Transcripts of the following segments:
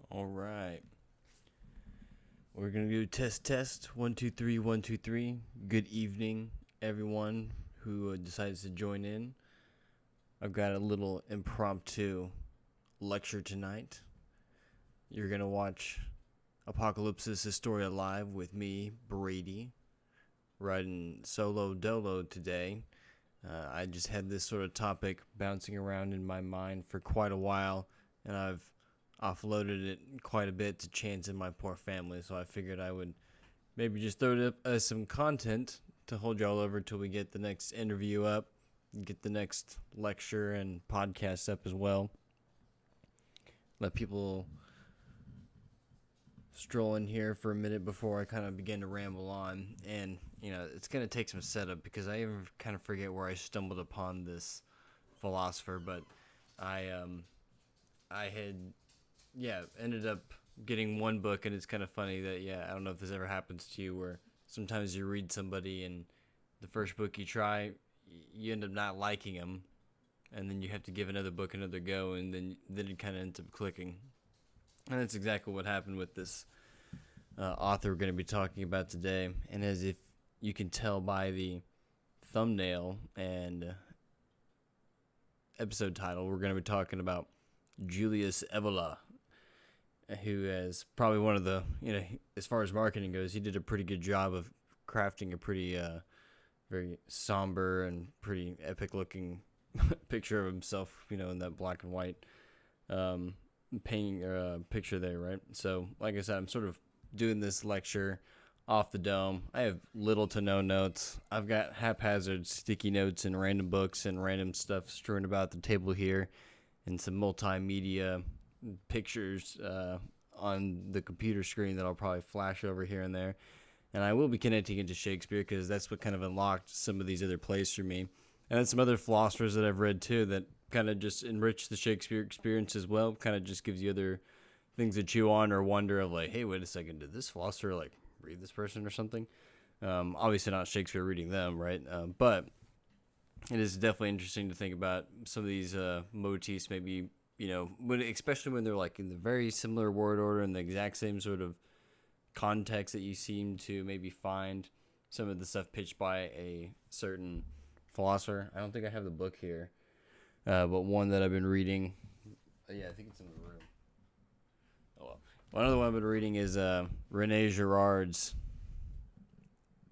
All right. We're going to do test. 1, 2, 3, 1, 2, 3. Good evening, everyone who decides to join in. I've got a little impromptu lecture tonight. You're going to watch Apokalupsis Historia live with me, Brady, riding solo dolo today. I just had this sort of topic bouncing around in my mind for quite a while, and I've offloaded it quite a bit to Chance and my poor family, so I figured I would maybe just throw it up as some content to hold y'all over till we get the next interview up, get the next lecture and podcast up as well. Let people stroll in here for a minute before I kind of begin to ramble on, and it's going to take some setup because I even kind of forget where I stumbled upon this philosopher, but I had ended up getting one book, and it's kind of funny that, I don't know if this ever happens to you, where sometimes you read somebody and the first book you try, you end up not liking them, and then you have to give another book another go, and then it kind of ends up clicking. And that's exactly what happened with this author we're going to be talking about today. And as if you can tell by the thumbnail and episode title, we're going to be talking about Julius Evola, who is probably one of the, as far as marketing goes, he did a pretty good job of crafting a pretty, very somber and pretty epic looking picture of himself, in that black and white painting picture there, right? So, like I said, I'm sort of doing this lecture off the dome. I have little to no notes. I've got haphazard sticky notes and random books and random stuff strewn about the table here, and some multimedia pictures on the computer screen that I'll probably flash over here and there. And I will be connecting into Shakespeare because that's what kind of unlocked some of these other plays for me. And then some other philosophers that I've read too that kind of just enrich the Shakespeare experience as well. Kind of just gives you other things to chew on or wonder of, like, hey, wait a second, did this philosopher read this person or something? Obviously not Shakespeare reading them, right? But it is definitely interesting to think about some of these motifs, maybe, especially when they're in the very similar word order and the exact same sort of context that you seem to maybe find some of the stuff pitched by a certain philosopher. I don't think I have the book here. But one that I've been reading, I think it's in the room. Oh well. One other one I've been reading is René Girard's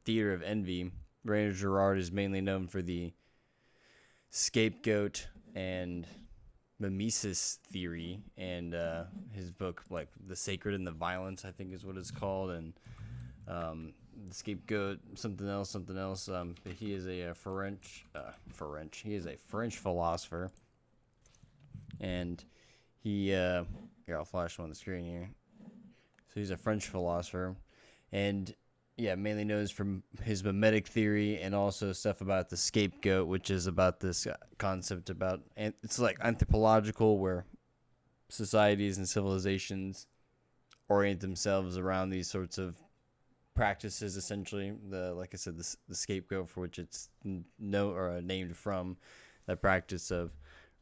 Theater of Envy. René Girard is mainly known for the scapegoat and mimesis theory, and his book, The Sacred and the Violence, I think is what it's called, and the scapegoat, something else. But he is a He is a French philosopher, and he here, I'll flash him on the screen here. So he's a French philosopher, and mainly knows from his mimetic theory and also stuff about the scapegoat, which is about this concept about, and it's like anthropological, where societies and civilizations orient themselves around these sorts of practices. Essentially, like I said, the scapegoat, for which it's named from, that practice of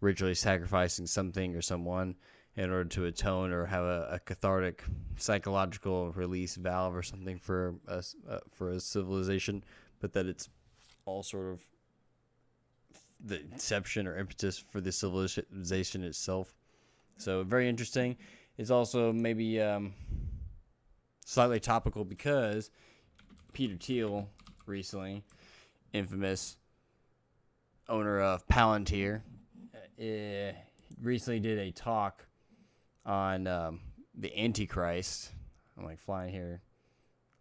ritually sacrificing something or someone in order to atone or have a cathartic psychological release valve or something for a civilization, but that it's all sort of the inception or impetus for the civilization itself. So very interesting. It's also maybe slightly topical because Peter Thiel, recently infamous owner of Palantir, recently did a talk on the Antichrist. I'm flying here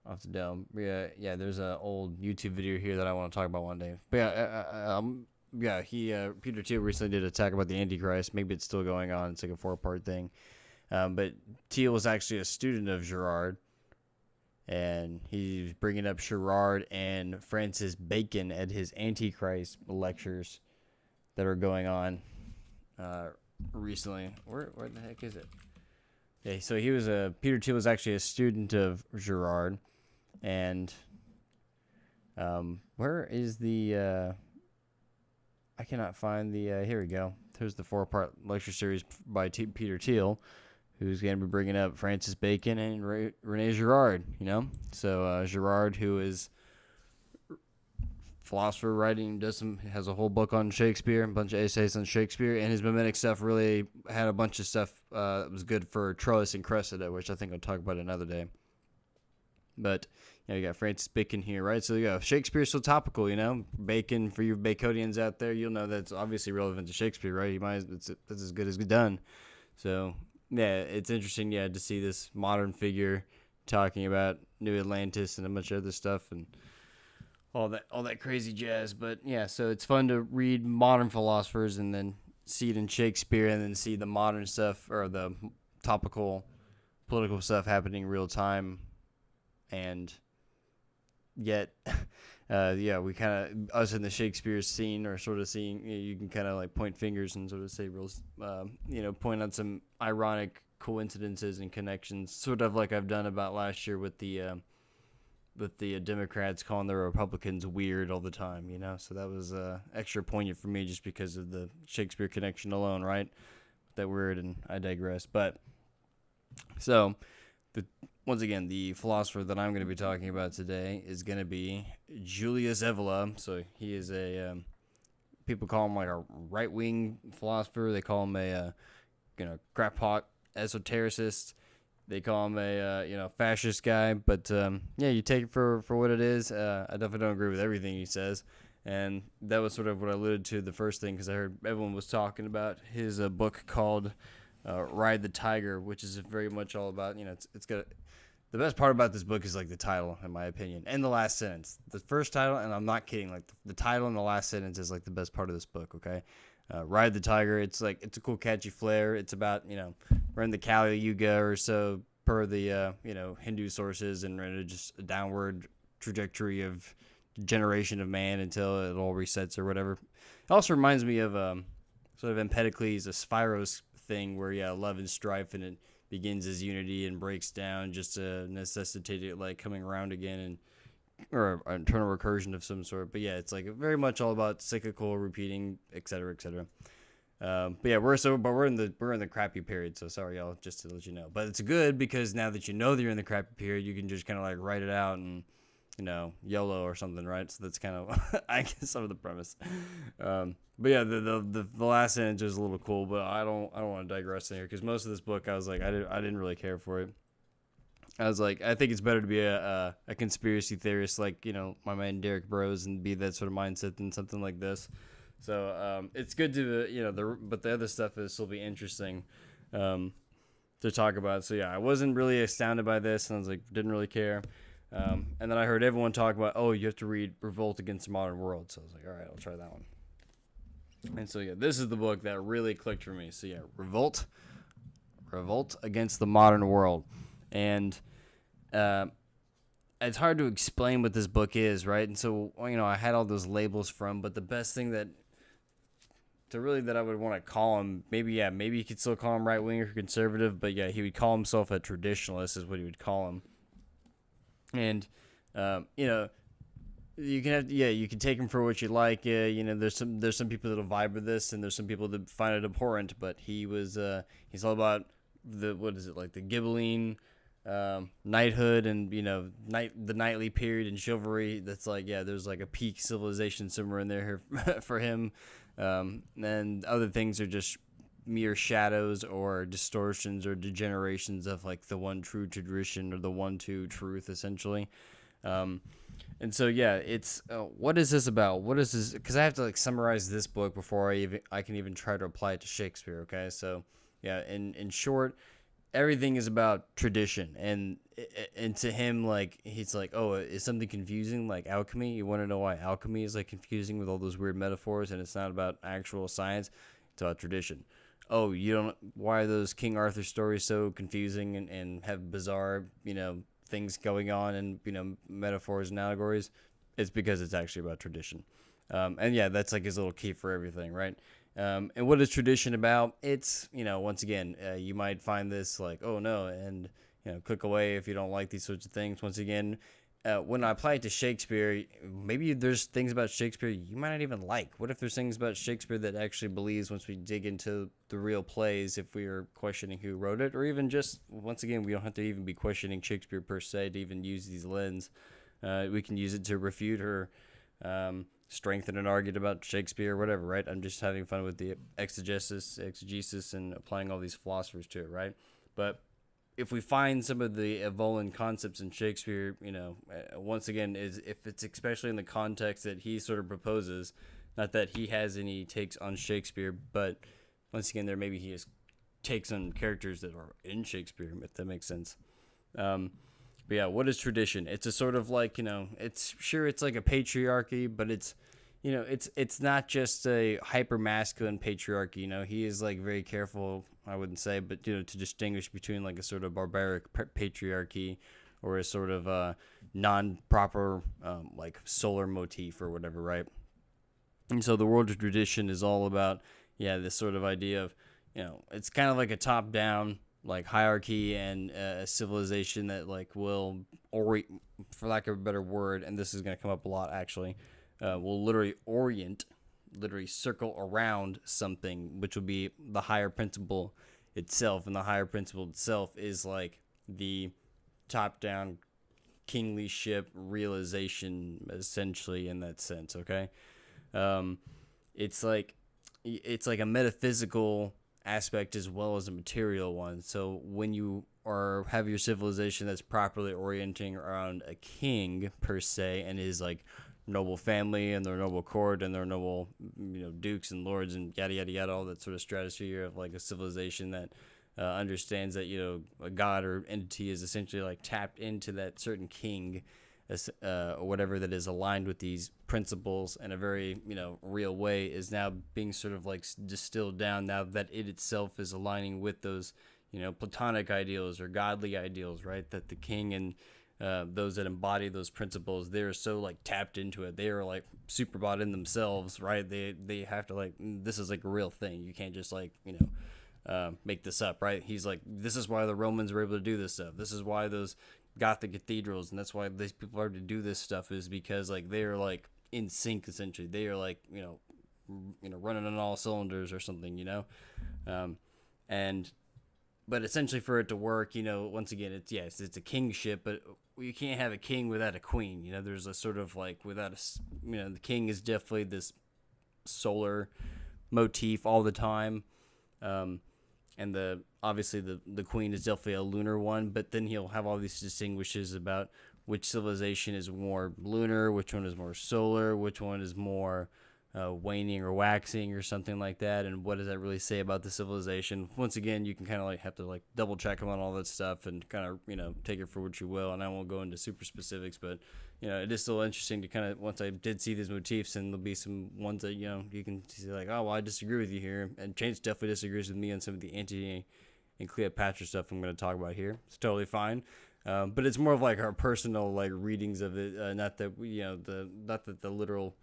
off the dome. There's an old YouTube video here that I want to talk about one day. But Peter Thiel recently did a talk about the Antichrist. Maybe it's still going on. It's like a 4-part thing. But Thiel was actually a student of Girard, and he's bringing up Girard and Francis Bacon at his Antichrist lectures that are going on recently. Where the heck is it? Yeah, so Peter Thiel was actually a student of Girard, and where is the I cannot find the here we go. There's the 4-part lecture series by Peter Thiel, who's going to be bringing up Francis Bacon and Rene Girard, you know? So Girard, who is philosopher writing, has a whole book on Shakespeare, a bunch of essays on Shakespeare, and his mimetic stuff really had a bunch of stuff that was good for Troilus and Cressida, which I think I'll talk about another day. But you got Francis Bacon here, right? So Shakespeare's so topical, Bacon, for you Baconians out there, you'll know that's obviously relevant to Shakespeare, right? That's as good as done. So yeah, it's interesting, to see this modern figure talking about New Atlantis and a bunch of other stuff and all that crazy jazz. But yeah, so it's fun to read modern philosophers and then see it in Shakespeare and then see the modern stuff or the topical political stuff happening in real time. And yet, we kind of, us in the Shakespeare scene are sort of seeing, you can kind of like point fingers and sort of say point out some ironic coincidences and connections, sort of like I've done about last year with the Democrats calling the Republicans weird all the time, So that was extra poignant for me just because of the Shakespeare connection alone, right? That word, and I digress. But so, once again, the philosopher that I'm going to be talking about today is going to be Julius Evola. So he is people call him like a right-wing philosopher. They call him a crackpot esotericist. They call him a fascist guy. But you take it for what it is. I definitely don't agree with everything he says. And that was sort of what I alluded to the first thing, because I heard everyone was talking about his book called Ride the Tiger, which is very much all about, it's got the best part about this book is like the title, in my opinion, and the last sentence. The first title, and I'm not kidding, like the title and the last sentence is like the best part of this book. Okay, Ride the Tiger. It's a cool, catchy flair. It's about we're in the Kali Yuga or so per the Hindu sources, and we're in just a downward trajectory of generation of man until it all resets or whatever. It also reminds me of sort of Empedocles, a Spyros thing where love and strife, and it begins as unity and breaks down just to necessitate it like coming around again, or an internal recursion of some sort. But yeah, it's like very much all about cyclical repeating, etc., etc. But yeah, we're in the crappy period. So sorry, y'all, just to let you know. But it's good because now that you know that you're in the crappy period, you can just kind of like write it out and YOLO or something, right? So that's kind of I guess some of the premise. But yeah, the last sentence is a little cool, but I don't want to digress in here because most of this book I was like I didn't really care for it. I was like, I think it's better to be a conspiracy theorist like my man Derek Bros and be that sort of mindset than something like this. So it's good to but the other stuff is still be interesting to talk about. So yeah, I wasn't really astounded by this, and I was like didn't really care. And then I heard everyone talk about, you have to read Revolt Against the Modern World. So I was like, all right, I'll try that one. And so, this is the book that really clicked for me. So, Revolt Against the Modern World. And it's hard to explain what this book is, right? And so, I had all those labels but the best thing that I would want to call him, maybe you could still call him right-wing or conservative, but he would call himself a traditionalist is what he would call him. And, you can take him for what you like. There's some people that'll vibe with this, and there's some people that find it abhorrent. But he's all about the Ghibelline knighthood and the knightly period and chivalry. That's there's like a peak civilization somewhere in there for him. And other things are just mere shadows or distortions or degenerations of like the one true tradition or the one true truth, essentially. And so it's what is this about? What is this? Because I have to summarize this book before I can even try to apply it to Shakespeare. Okay, so in short, everything is about tradition, and to him he's like, is something confusing like alchemy? You want to know why alchemy is confusing with all those weird metaphors, and it's not about actual science; it's about tradition. Why are those King Arthur stories so confusing and have bizarre things going on and metaphors and allegories? It's because it's actually about tradition. And that's his little key for everything, right? And what is tradition about? It's once again, you might find this oh no, and click away if you don't like these sorts of things. Once again, when I apply it to Shakespeare, maybe there's things about Shakespeare you might not even like. What if there's things about Shakespeare that actually believes once we dig into the real plays, if we are questioning who wrote it, or even just, once again, we don't have to even be questioning Shakespeare per se to even use these lens. We can use it to refute or strengthen an argument about Shakespeare or whatever, right? I'm just having fun with the exegesis, and applying all these philosophers to it, right? But if we find some of the Evolan concepts in Shakespeare, once again, is if it's especially in the context that he sort of proposes, not that he has any takes on Shakespeare, but once again, there maybe he has takes on characters that are in Shakespeare, if that makes sense. But yeah, what is tradition? It's a sort of like, it's like a patriarchy, but it's not just a hyper masculine patriarchy. He is like very careful, I wouldn't say, but to distinguish between like a sort of barbaric patriarchy or a sort of non-proper like solar motif or whatever, right? And so the world of tradition is all about this sort of idea of it's kind of like a top-down like hierarchy and a civilization that like will, or for lack of a better word, and this is going to come up a lot actually, will literally circle around something, which will be the higher principle itself. And the higher principle itself is like the top-down kinglyship realization, essentially, in that sense, okay? It's like a metaphysical aspect as well as a material one. So when you have your civilization that's properly orienting around a king per se, and his like noble family and their noble court and their noble dukes and lords and yada yada yada, all that sort of stratosphere of like a civilization that understands that a god or entity is essentially like tapped into that certain king or whatever, that is aligned with these principles in a very real way, is now being sort of like distilled down, now that it itself is aligning with those platonic ideals or godly ideals, right? That the king and those that embody those principles, they're so like tapped into it, they are like super bought in themselves, right? They have to like, this is like a real thing, you can't just like make this up, right? He's like, this is why the Romans were able to do this stuff, this is why those Gothic cathedrals, and that's why these people are able to do this stuff, is because like they're like in sync, essentially. They are like running on all cylinders or something, but essentially for it to work, once again, it's a kingship, but you can't have a king without a queen. There's a sort of like without the king is definitely this solar motif all the time, and obviously the queen is definitely a lunar one, but then he'll have all these distinguishes about which civilization is more lunar, which one is more solar, which one is more waning or waxing or something like that, and what does that really say about the civilization. Once again, you can kind of like have to like double check them on all that stuff and kind of take it for what you will, and I won't go into super specifics, but it is still interesting to kind of, once I did see these motifs, and there'll be some ones that you can see like, oh well, I disagree with you here, and Chance definitely disagrees with me on some of the Antony and Cleopatra stuff I'm going to talk about here. It's totally fine. But it's more of like our personal like readings of it, not that not that the literal,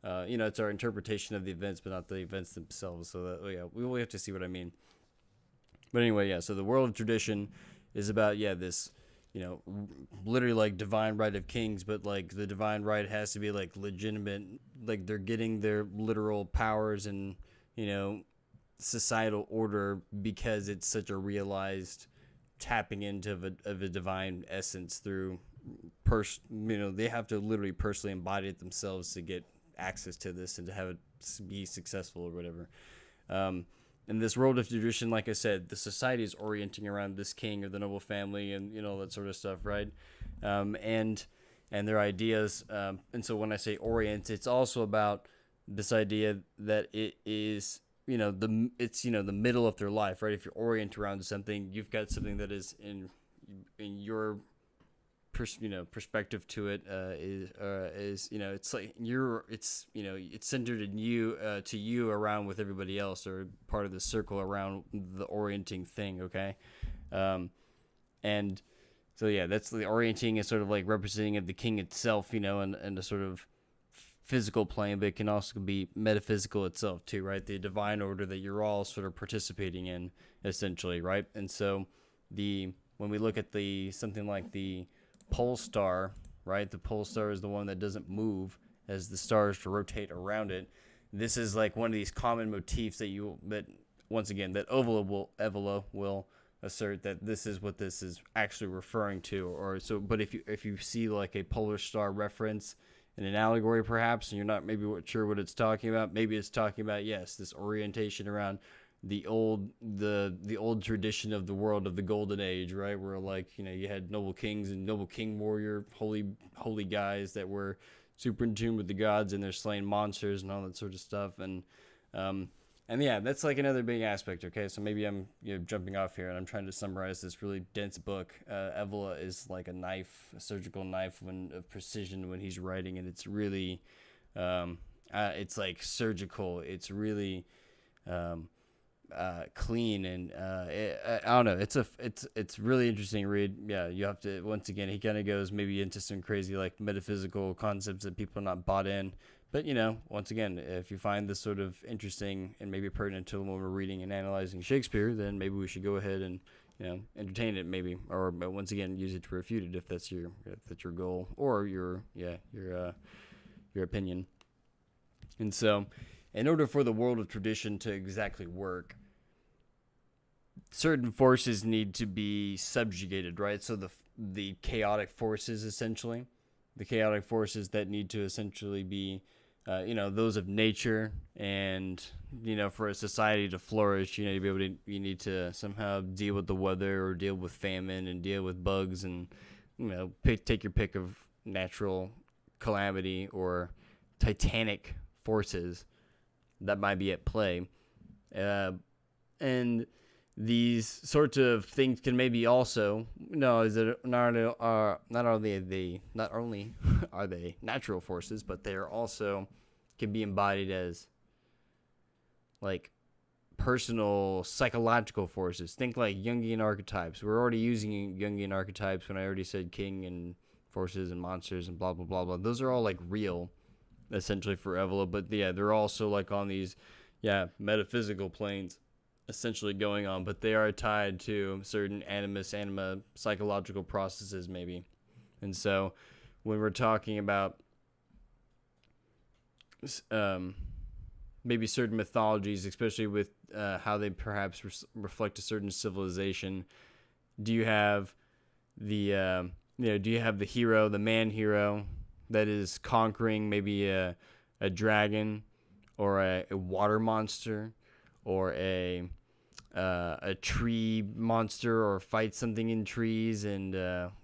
it's our interpretation of the events, but not the events themselves. So that we will have to see what I mean. But anyway, so the world of tradition is about this, literally like divine right of kings, but like the divine right has to be like legitimate, like they're getting their literal powers and societal order because it's such a realized tapping into of a divine essence through they have to literally personally embody it themselves to get access to this and to have it be successful or whatever. In this world of tradition, like I said, the society is orienting around this king or the noble family and all that sort of stuff, right? And their ideas. And so when I say orient, it's also about this idea that it is the middle of their life, right? If you're oriented around something, you've got something that is in your perspective to it, is it's like it's centered in you, to you around with everybody else, or part of the circle around the orienting thing, okay? And so that's the orienting is sort of like representing of the king itself, and a sort of physical plane, but it can also be metaphysical itself too, right? The divine order that you're all sort of participating in, essentially, right? And so when we look at something like the pole star, right? The pole star is the one that doesn't move as the stars rotate around it. This is like one of these common motifs that once again that Evola will assert that this is what this is actually referring to, or so. But if you see like a polar star reference in an allegory perhaps, and you're not maybe sure what it's talking about, maybe it's talking about, yes, this orientation around the old tradition of the world of the golden age, right, where like, you had noble kings and noble king warrior holy guys that were super in tune with the gods, and they're slaying monsters and all that sort of stuff. And yeah, that's like another big aspect. Okay, so maybe I'm jumping off here, and I'm trying to summarize this really dense book. Evola is like a surgical knife of precision when he's writing, and it's really, it's like surgical. It's really clean, and I don't know. It's really interesting read. Yeah, you have to, once again, he kind of goes maybe into some crazy like metaphysical concepts that people are not bought in. But, once again, if you find this sort of interesting and maybe pertinent to when we're reading and analyzing Shakespeare, then maybe we should go ahead and, entertain it maybe, or once again, use it to refute it if that's your goal or your opinion. And so, in order for the world of tradition to exactly work, certain forces need to be subjugated, right? So the chaotic forces, essentially, the chaotic forces that need to essentially be those of nature, and for a society to flourish, you need to somehow deal with the weather or deal with famine and deal with bugs, and take your pick of natural calamity or titanic forces that might be at play, and these sorts of things can maybe also is that not only are they natural forces, but they are also can be embodied as like personal psychological forces. Think like Jungian archetypes. We're already using Jungian archetypes when I already said king and forces and monsters and blah blah blah blah. Those are all like real, essentially, for Evola, but yeah, they're also like on these metaphysical planes essentially going on, but they are tied to certain anima psychological processes maybe. And so when we're talking about maybe certain mythologies, especially with how they perhaps reflect a certain civilization, do you have the hero, the man hero that is conquering maybe a dragon or a water monster, or a tree monster, or fight something in trees, and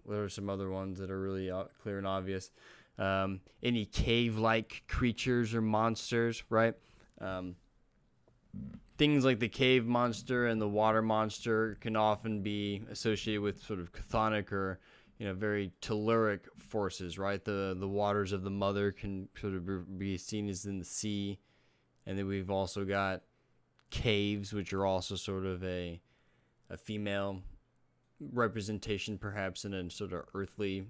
what are some other ones that are really clear and obvious? Any cave-like creatures or monsters, right? Things like the cave monster and the water monster can often be associated with sort of chthonic or very telluric forces, right? The waters of the mother can sort of be seen as in the sea, and then we've also got caves, which are also sort of a female representation, perhaps in a sort of earthly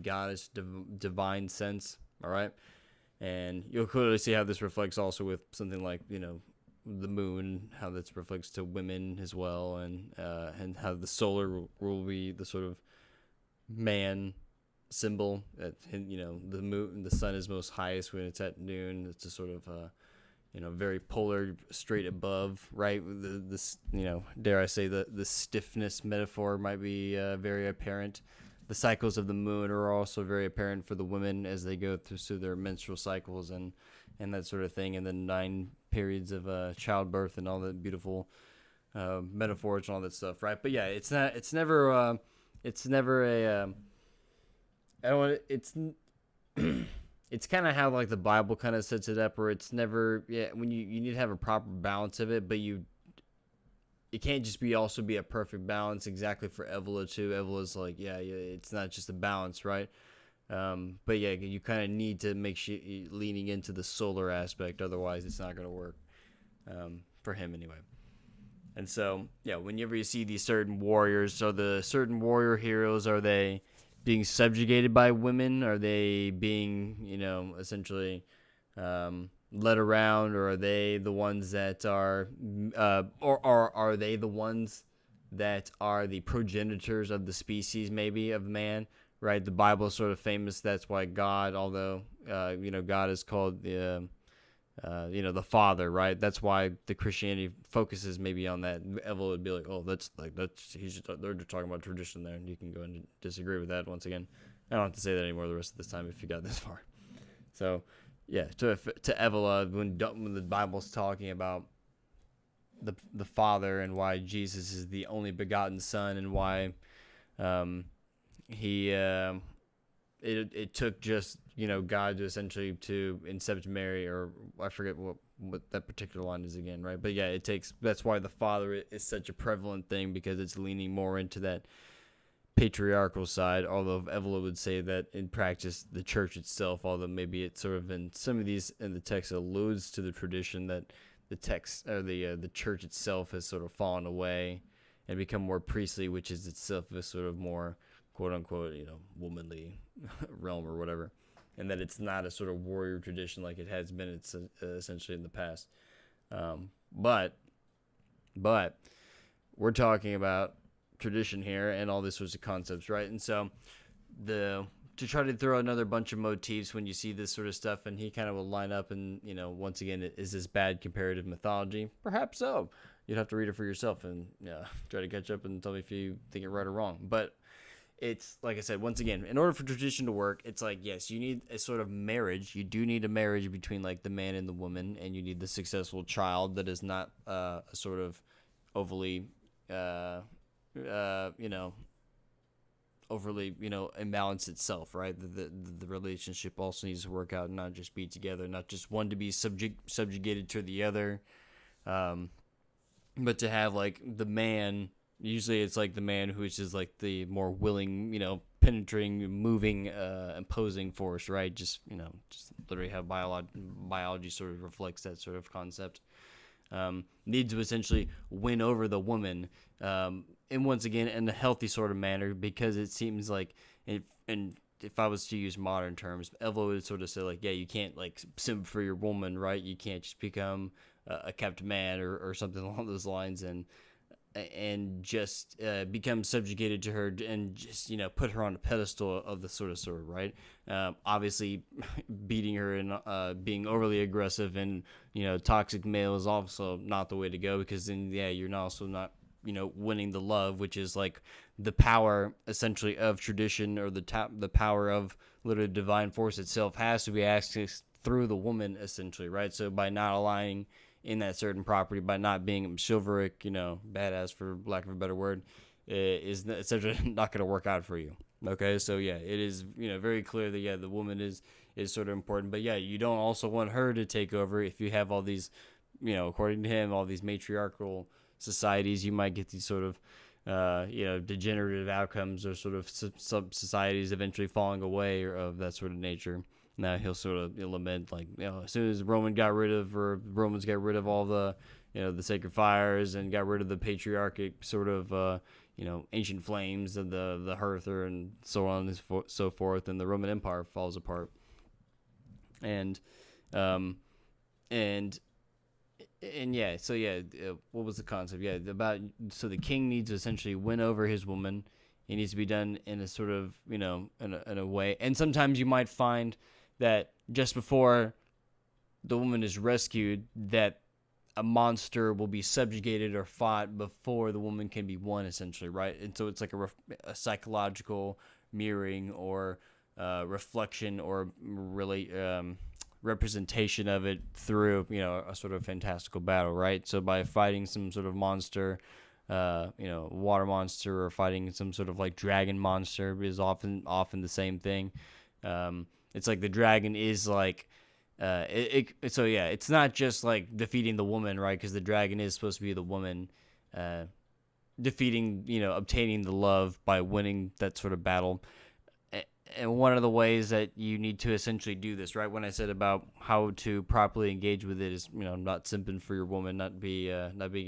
goddess divine sense. All right, and you'll clearly see how this reflects also with something like the moon, how this reflects to women as well, and how the solar will be the sort of man symbol. That the moon, the sun is most highest when it's at noon. It's a sort of very polar, straight above, right? This, dare I say, the stiffness metaphor might be very apparent. The cycles of the moon are also very apparent for the women as they go through their menstrual cycles and that sort of thing, and the 9 periods of childbirth and all the beautiful metaphors and all that stuff, right? But yeah, it's never a I don't want it's. It's kind of how like the Bible kind of sets it up, where it's never when you need to have a proper balance of it, but it can't just be a perfect balance exactly for Evola too. Evola's like it's not just a balance, right? But yeah, you kind of need to make sure you're leaning into the solar aspect, otherwise it's not going to work for him anyway. And so whenever you see these certain warriors, so the certain warrior heroes, are they being subjugated by women? Are they being, essentially led around, or are they the ones that are, or are they the ones that are the progenitors of the species, maybe, of man, right? The Bible is sort of famous. That's why God, although God is called the the Father, right? That's why the Christianity focuses maybe on that. Evola would be like, oh, they're just talking about tradition there, and you can go and disagree with that once again. I don't have to say that anymore the rest of this time if you got this far. So, yeah, to Evola, when the Bible's talking about the Father and why Jesus is the only begotten Son, and why it took just God to essentially to incept Mary, or I forget what that particular line is again, right? But yeah, that's why the Father is such a prevalent thing, because it's leaning more into that patriarchal side, although Evola would say that in practice the church itself, although maybe it sort of in some of these in the text alludes to the tradition that the text or the church itself has sort of fallen away and become more priestly, which is itself a sort of more quote unquote womanly realm or whatever, and that it's not a sort of warrior tradition like it has been essentially in the past. But we're talking about tradition here and all these sorts of concepts, right? And so to try to throw another bunch of motifs when you see this sort of stuff, and he kind of will line up and once again, is this bad comparative mythology? Perhaps so. You'd have to read it for yourself and try to catch up and tell me if you think it right or wrong. But it's like I said, once again, in order for tradition to work, it's like, yes, you need a sort of marriage. You do need a marriage between like the man and the woman, and you need the successful child that is not a sort of overly overly imbalance itself, right? The relationship also needs to work out and not just be together, not just one to be subjugated to the other, but to have like the man. Usually it's like the man who is just like the more willing, penetrating, moving, imposing force, right? Just literally how biology sort of reflects that sort of concept. Needs to essentially win over the woman, and once again in a healthy sort of manner, because it seems like, and if I was to use modern terms, Evola would sort of say like, yeah, you can't like simp for your woman, right? You can't just become a kept man or something along those lines, and just become subjugated to her and just put her on a pedestal of the sort of right. Obviously beating her and being overly aggressive and toxic male is also not the way to go, because then you're also not winning the love, which is like the power essentially of tradition, or the power of literally divine force itself has to be accessed through the woman essentially, right? So by not aligning in that certain property, by not being chivalric, badass for lack of a better word, is essentially not going to work out for you. Okay, so yeah, it is very clear that the woman is sort of important, but you don't also want her to take over. If you have all these, according to him, all these matriarchal societies, you might get these sort of degenerative outcomes, or sort of sub societies eventually falling away, or of that sort of nature. Now he'll sort of lament like, as soon as Romans got rid of all the the sacred fires and got rid of the patriarchic sort of ancient flames of the hearther and so on and so forth, and the Roman Empire falls apart. And what was the concept? So the king needs to essentially win over his woman. It needs to be done in a sort of in a way, and sometimes you might find that just before the woman is rescued, that a monster will be subjugated or fought before the woman can be won, essentially, right? And so it's like a psychological mirroring or reflection or representation of it through a sort of fantastical battle, right? So by fighting some sort of monster, water monster, or fighting some sort of like dragon monster, is often the same thing. It's like the dragon is like, it's not just like defeating the woman, right? Because the dragon is supposed to be the woman defeating, obtaining the love by winning that sort of battle. And one of the ways that you need to essentially do this, right? When I said about how to properly engage with it is, not simping for your woman, not being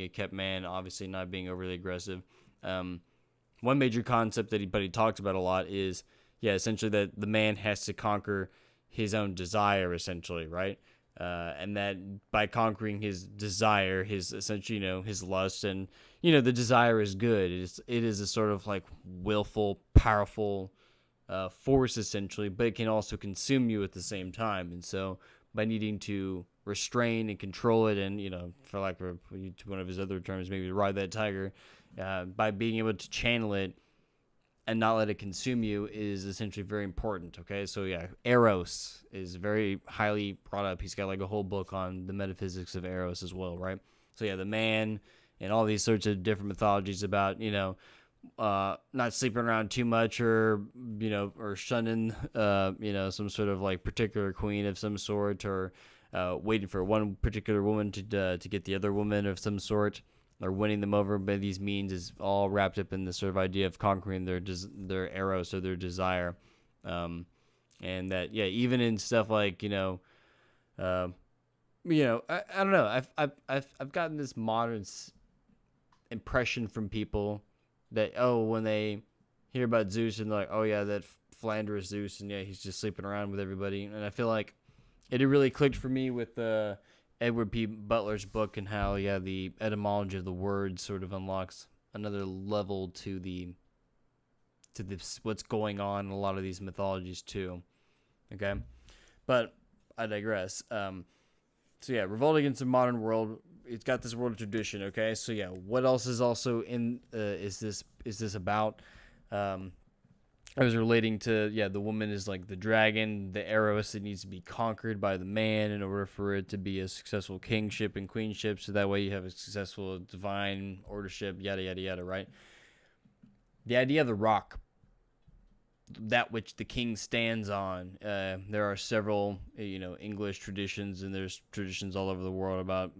a kept man, obviously not being overly aggressive. One major concept that he talks about a lot is, essentially that the man has to conquer his own desire, essentially, right? And that by conquering his desire, his essentially, his lust, and the desire is good. It is a sort of like willful, powerful force, essentially, but it can also consume you at the same time. And so by needing to restrain and control it, and, for lack of one of his other terms, maybe to ride that tiger, by being able to channel it and not let it consume you is essentially very important. Okay, so yeah, Eros is very highly brought up. He's got like a whole book on the metaphysics of Eros as well, right? So yeah, the man and all these sorts of different mythologies about, not sleeping around too much, or or shunning some sort of like particular queen of some sort, or waiting for one particular woman to get the other woman of some sort, or winning them over by these means, is all wrapped up in this sort of idea of conquering their eros, or their desire. And that, yeah, even in stuff like, I don't know. I've gotten this modern impression from people that, when they hear about Zeus, and they're like, oh yeah, that Flanders Zeus, and yeah, he's just sleeping around with everybody. And I feel like it really clicked for me with Edward P. Butler's book, and how, yeah, the etymology of the word sort of unlocks another level to what's going on in a lot of these mythologies too. Okay, but I digress. So yeah, revolt against the modern world. It's got this world tradition. Okay, so yeah, what else is also in? Is this about? I was relating to, yeah, the woman is like the dragon, the Eros that needs to be conquered by the man in order for it to be a successful kingship and queenship, so that way you have a successful divine ordership, yada, yada, yada, right? The idea of the rock, that which the king stands on, there are several, English traditions, and there's traditions all over the world about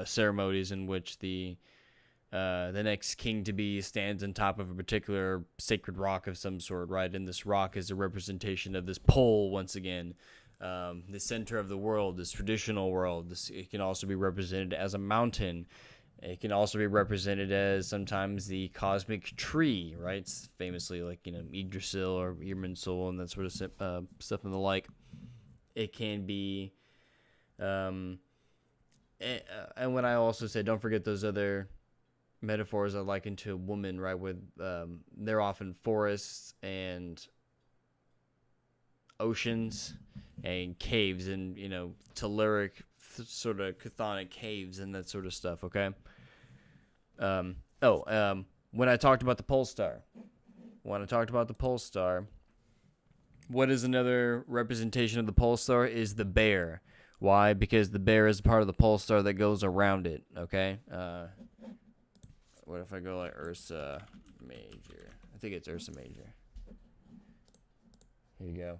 ceremonies in which the next king to be stands on top of a particular sacred rock of some sort, right? And this rock is a representation of this pole, once again, the center of the world, this traditional world. It can also be represented as a mountain. It can also be represented as sometimes the cosmic tree, right? It's famously like, Yggdrasil or Irminsul and that sort of stuff and the like. It can be, and when I also say, don't forget those other metaphors are likened to a woman, right? With they're often forests and oceans and caves, and telluric sort of chthonic caves and that sort of stuff. Okay. When I talked about the pole star, what is another representation of the pole star is the bear. Why? Because the bear is part of the pole star that goes around it. Okay. What if I go like Ursa Major? I think it's Ursa Major. Here you go.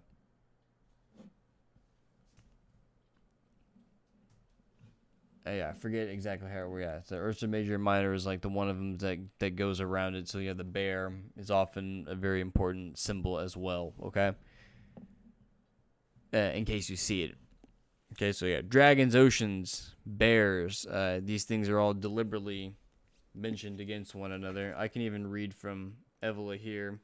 Yeah, I forget exactly how we're at. So Ursa Major and Minor is like the one of them that goes around it. So yeah, the bear is often a very important symbol as well. Okay. In case you see it. Okay, so yeah, dragons, oceans, bears. These things are all deliberately mentioned against one another. I can even read from Evola here.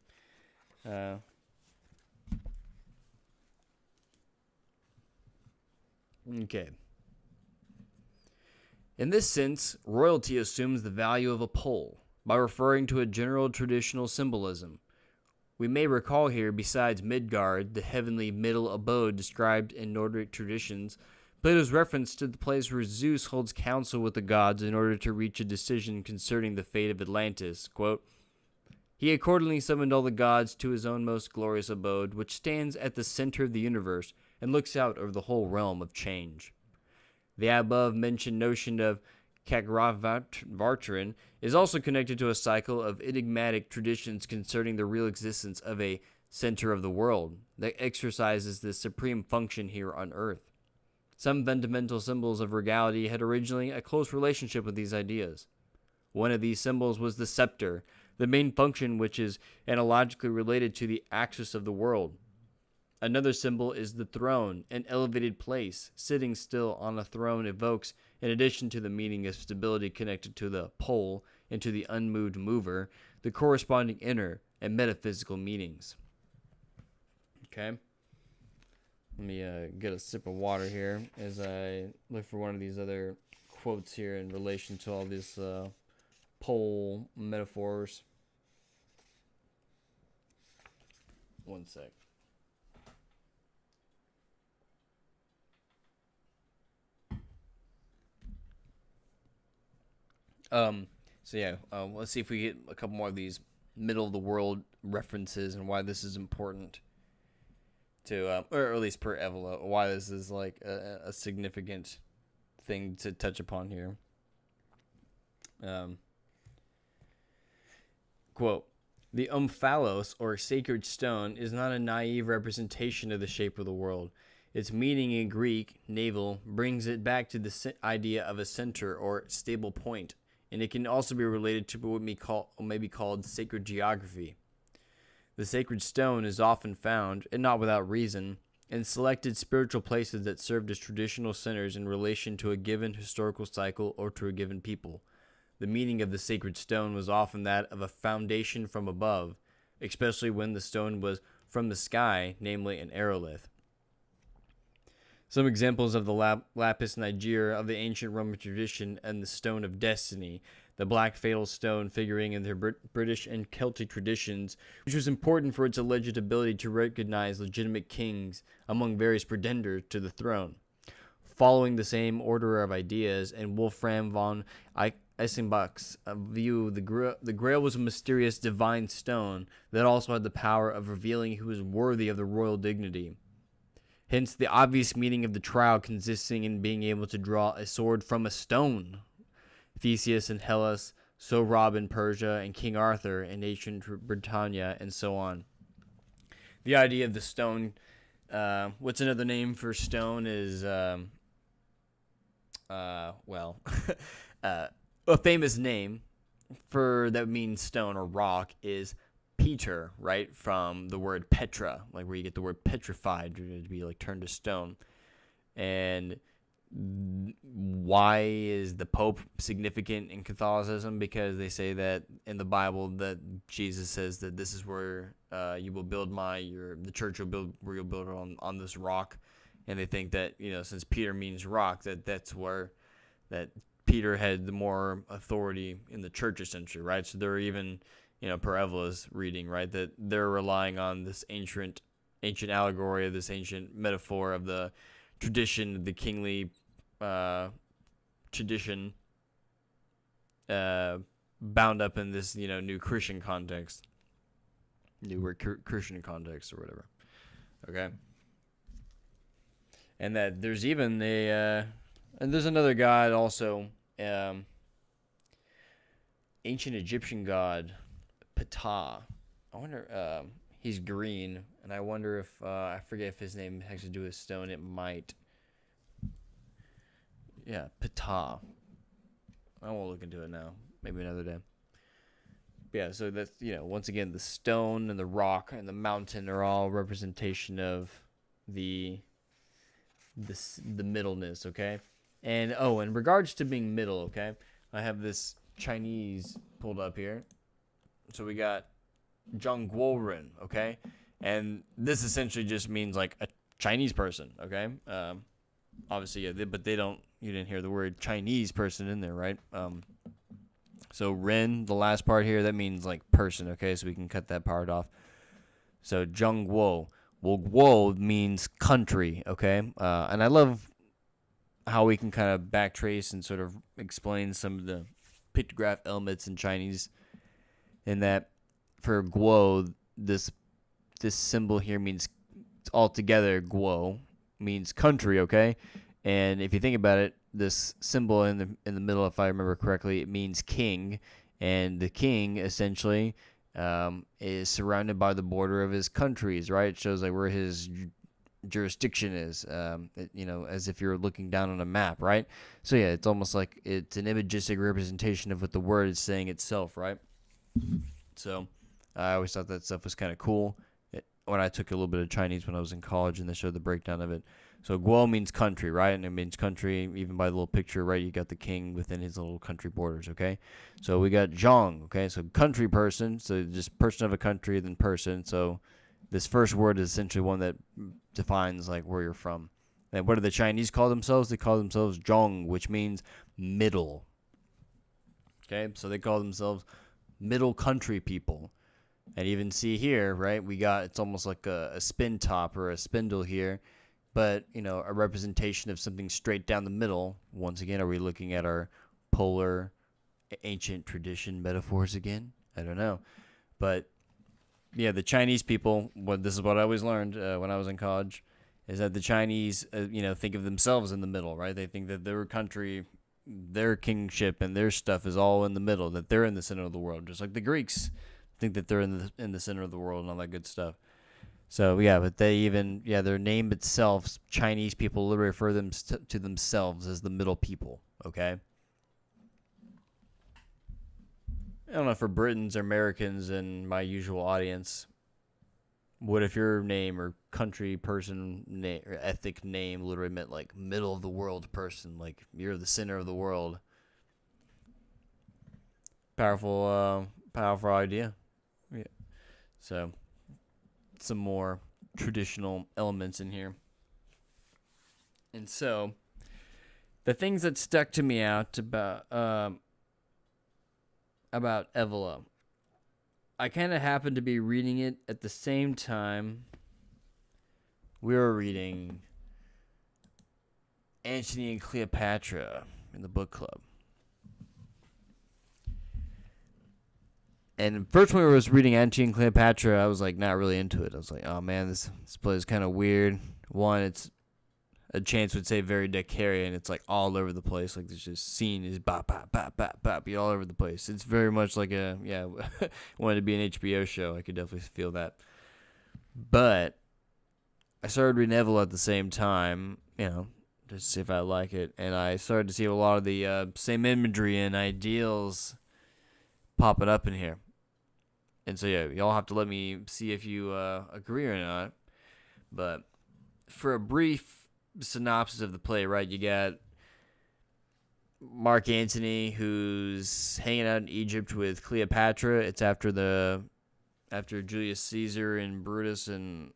Okay. In this sense, royalty assumes the value of a pole by referring to a general traditional symbolism. We may recall here, besides Midgard, the heavenly middle abode described in Nordic traditions, Plato's reference to the place where Zeus holds counsel with the gods in order to reach a decision concerning the fate of Atlantis. Quote, he accordingly summoned all the gods to his own most glorious abode, which stands at the center of the universe and looks out over the whole realm of change. The above-mentioned notion of Kagravvartran is also connected to a cycle of enigmatic traditions concerning the real existence of a center of the world that exercises the supreme function here on Earth. Some fundamental symbols of regality had originally a close relationship with these ideas. One of these symbols was the scepter, the main function which is analogically related to the axis of the world. Another symbol is the throne, an elevated place. Sitting still on a throne evokes, in addition to the meaning of stability connected to the pole and to the unmoved mover, the corresponding inner and metaphysical meanings. Okay. Let me get a sip of water here as I look for one of these other quotes here in relation to all these pole metaphors. One sec. So yeah, let's see if we get a couple more of these middle of the world references and why this is important to, or at least per Evola, why this is like a significant thing to touch upon here. Quote, the omphalos, or sacred stone, is not a naive representation of the shape of the world. Its meaning in Greek, navel, brings it back to the idea of a center or stable point, and it can also be related to what may be called sacred geography. The sacred stone is often found, and not without reason, in selected spiritual places that served as traditional centers in relation to a given historical cycle or to a given people. The meaning of the sacred stone was often that of a foundation from above, especially when the stone was from the sky, namely an aerolith. Some examples of the lapis niger of the ancient Roman tradition and the stone of destiny, the black fatal stone figuring in their British and Celtic traditions, which was important for its alleged ability to recognize legitimate kings among various pretenders to the throne. Following the same order of ideas, and Wolfram von Eschenbach's view, the Grail was a mysterious divine stone that also had the power of revealing who was worthy of the royal dignity. Hence, the obvious meaning of the trial consisting in being able to draw a sword from a stone. Theseus in Hellas, Sohrab in Persia, and King Arthur in ancient Britannia, and so on. The idea of the stone, what's another name for stone is, a famous name for that means stone or rock is Peter, right? From the word Petra, like where you get the word petrified, to be like turned to stone. And why is the Pope significant in Catholicism? Because they say that in the Bible that Jesus says that this is where you will build the church will build where you'll build on this rock. And they think that, since Peter means rock, that's where that Peter had the more authority in the church, essentially, right? So they're even, per Evola's reading, right, that they're relying on this ancient allegory, this ancient metaphor of the tradition, the kingly tradition, bound up in this, new Christian context, Christian context or whatever. Okay. And that there's even and there's another god also, ancient Egyptian god, Ptah. I wonder, he's green, and I wonder if, I forget if his name has to do with stone. It might. Yeah, Ptah. I won't look into it now. Maybe another day. But yeah, so that's, once again, the stone and the rock and the mountain are all representation of the middleness, okay? And, in regards to being middle, okay, I have this Chinese pulled up here. So we got Zhongguoren, okay? And this essentially just means like a Chinese person, okay? Obviously, yeah, but you didn't hear the word Chinese person in there, right? So Ren, the last part here, that means like person, okay? So we can cut that part off. So Zhongguo. Well, Guo means country, okay? And I love how we can kind of backtrace and sort of explain some of the pictograph elements in Chinese. In that, for Guo, this symbol here means altogether. Guo means country, okay? And if you think about it, this symbol in the middle, if I remember correctly, it means king, and the king essentially is surrounded by the border of his countries, right? It shows like where his jurisdiction is, as if you're looking down on a map, right? So yeah, it's almost like it's an imagistic representation of what the word is saying itself, right? So I always thought that stuff was kind of cool. When I took a little bit of Chinese when I was in college, and they showed the breakdown of it. So Guo means country, right? And it means country, even by the little picture, right? You got the king within his little country borders, okay? So we got Zhong, okay? So country person, so just person of a country, then person. So this first word is essentially one that defines like where you're from. And what do the Chinese call themselves? They call themselves Zhong, which means middle. Okay, so they call themselves middle country people. And even see here, right? We got, it's almost like a spin top or a spindle here, but, a representation of something straight down the middle. Once again, are we looking at our polar ancient tradition metaphors again? I don't know. But, yeah, the Chinese people, this is what I always learned when I was in college, is that the Chinese, think of themselves in the middle, right? They think that their country, their kingship, and their stuff is all in the middle, that they're in the center of the world, just like the Greeks think that they're in the center of the world and all that good stuff. So yeah, but they even their name itself, Chinese people literally refer them to themselves as the middle people. Okay. I don't know, for Britons or Americans and my usual audience, what if your name or country, person, name, or ethnic name literally meant like middle of the world person, like you're the center of the world? Powerful idea. Yeah. So, some more traditional elements in here. And so, the things that stuck to me out about Evola, I kind of happened to be reading it at the same time we were reading Antony and Cleopatra in the book club. And first when I was reading Antony and Cleopatra, I was like not really into it. I was like, oh man, this play is kind of weird. One, it's a chance would say very Deckarian. It's like all over the place. Like there's just scene is bop, bop, bop, bop, bop, all over the place. It's very much like wanted to be an HBO show. I could definitely feel that. But I started reading Evola at the same time, just to see if I like it. And I started to see a lot of the same imagery and ideals popping up in here. And so, yeah, y'all have to let me see if you agree or not. But for a brief synopsis of the play, right, you got Mark Antony, who's hanging out in Egypt with Cleopatra. It's after Julius Caesar and Brutus and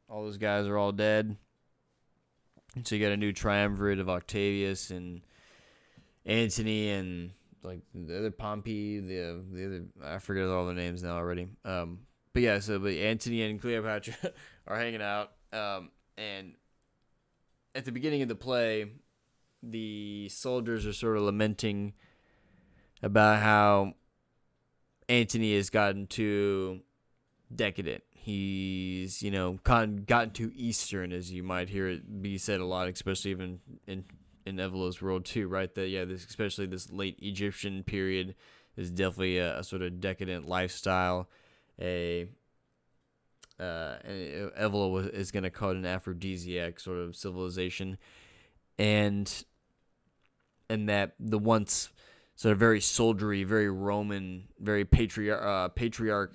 all those guys are all dead. And so you got a new triumvirate of Octavius and Antony and like the other Pompey, the other, I forget all the names now already. But Antony and Cleopatra are hanging out. And at the beginning of the play, the soldiers are sort of lamenting about how Antony has gotten too decadent. He's, gotten too Eastern, as you might hear it be said a lot, especially even in Evola's world too, right? That especially this late Egyptian period is definitely a sort of decadent lifestyle. And Evola is going to call it an aphrodisiac sort of civilization, and that the once sort of very soldiery, very Roman, very patriarch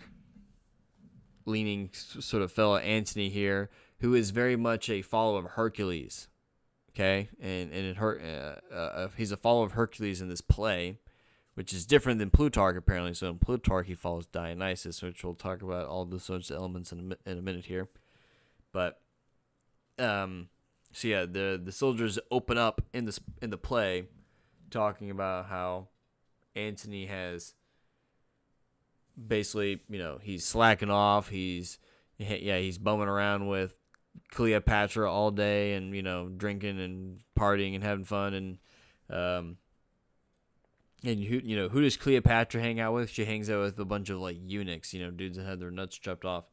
leaning sort of fellow Antony here, who is very much a follower of Hercules. Okay, and he's a follower of Hercules in this play, which is different than Plutarch apparently. So in Plutarch he follows Dionysus, which we'll talk about all the sorts of elements in a minute here. But the soldiers open up in the play, talking about how Antony has basically, he's slacking off. He's bumming around with Cleopatra all day and, drinking and partying and having fun. And who does Cleopatra hang out with? She hangs out with a bunch of like eunuchs, dudes that had their nuts chopped off.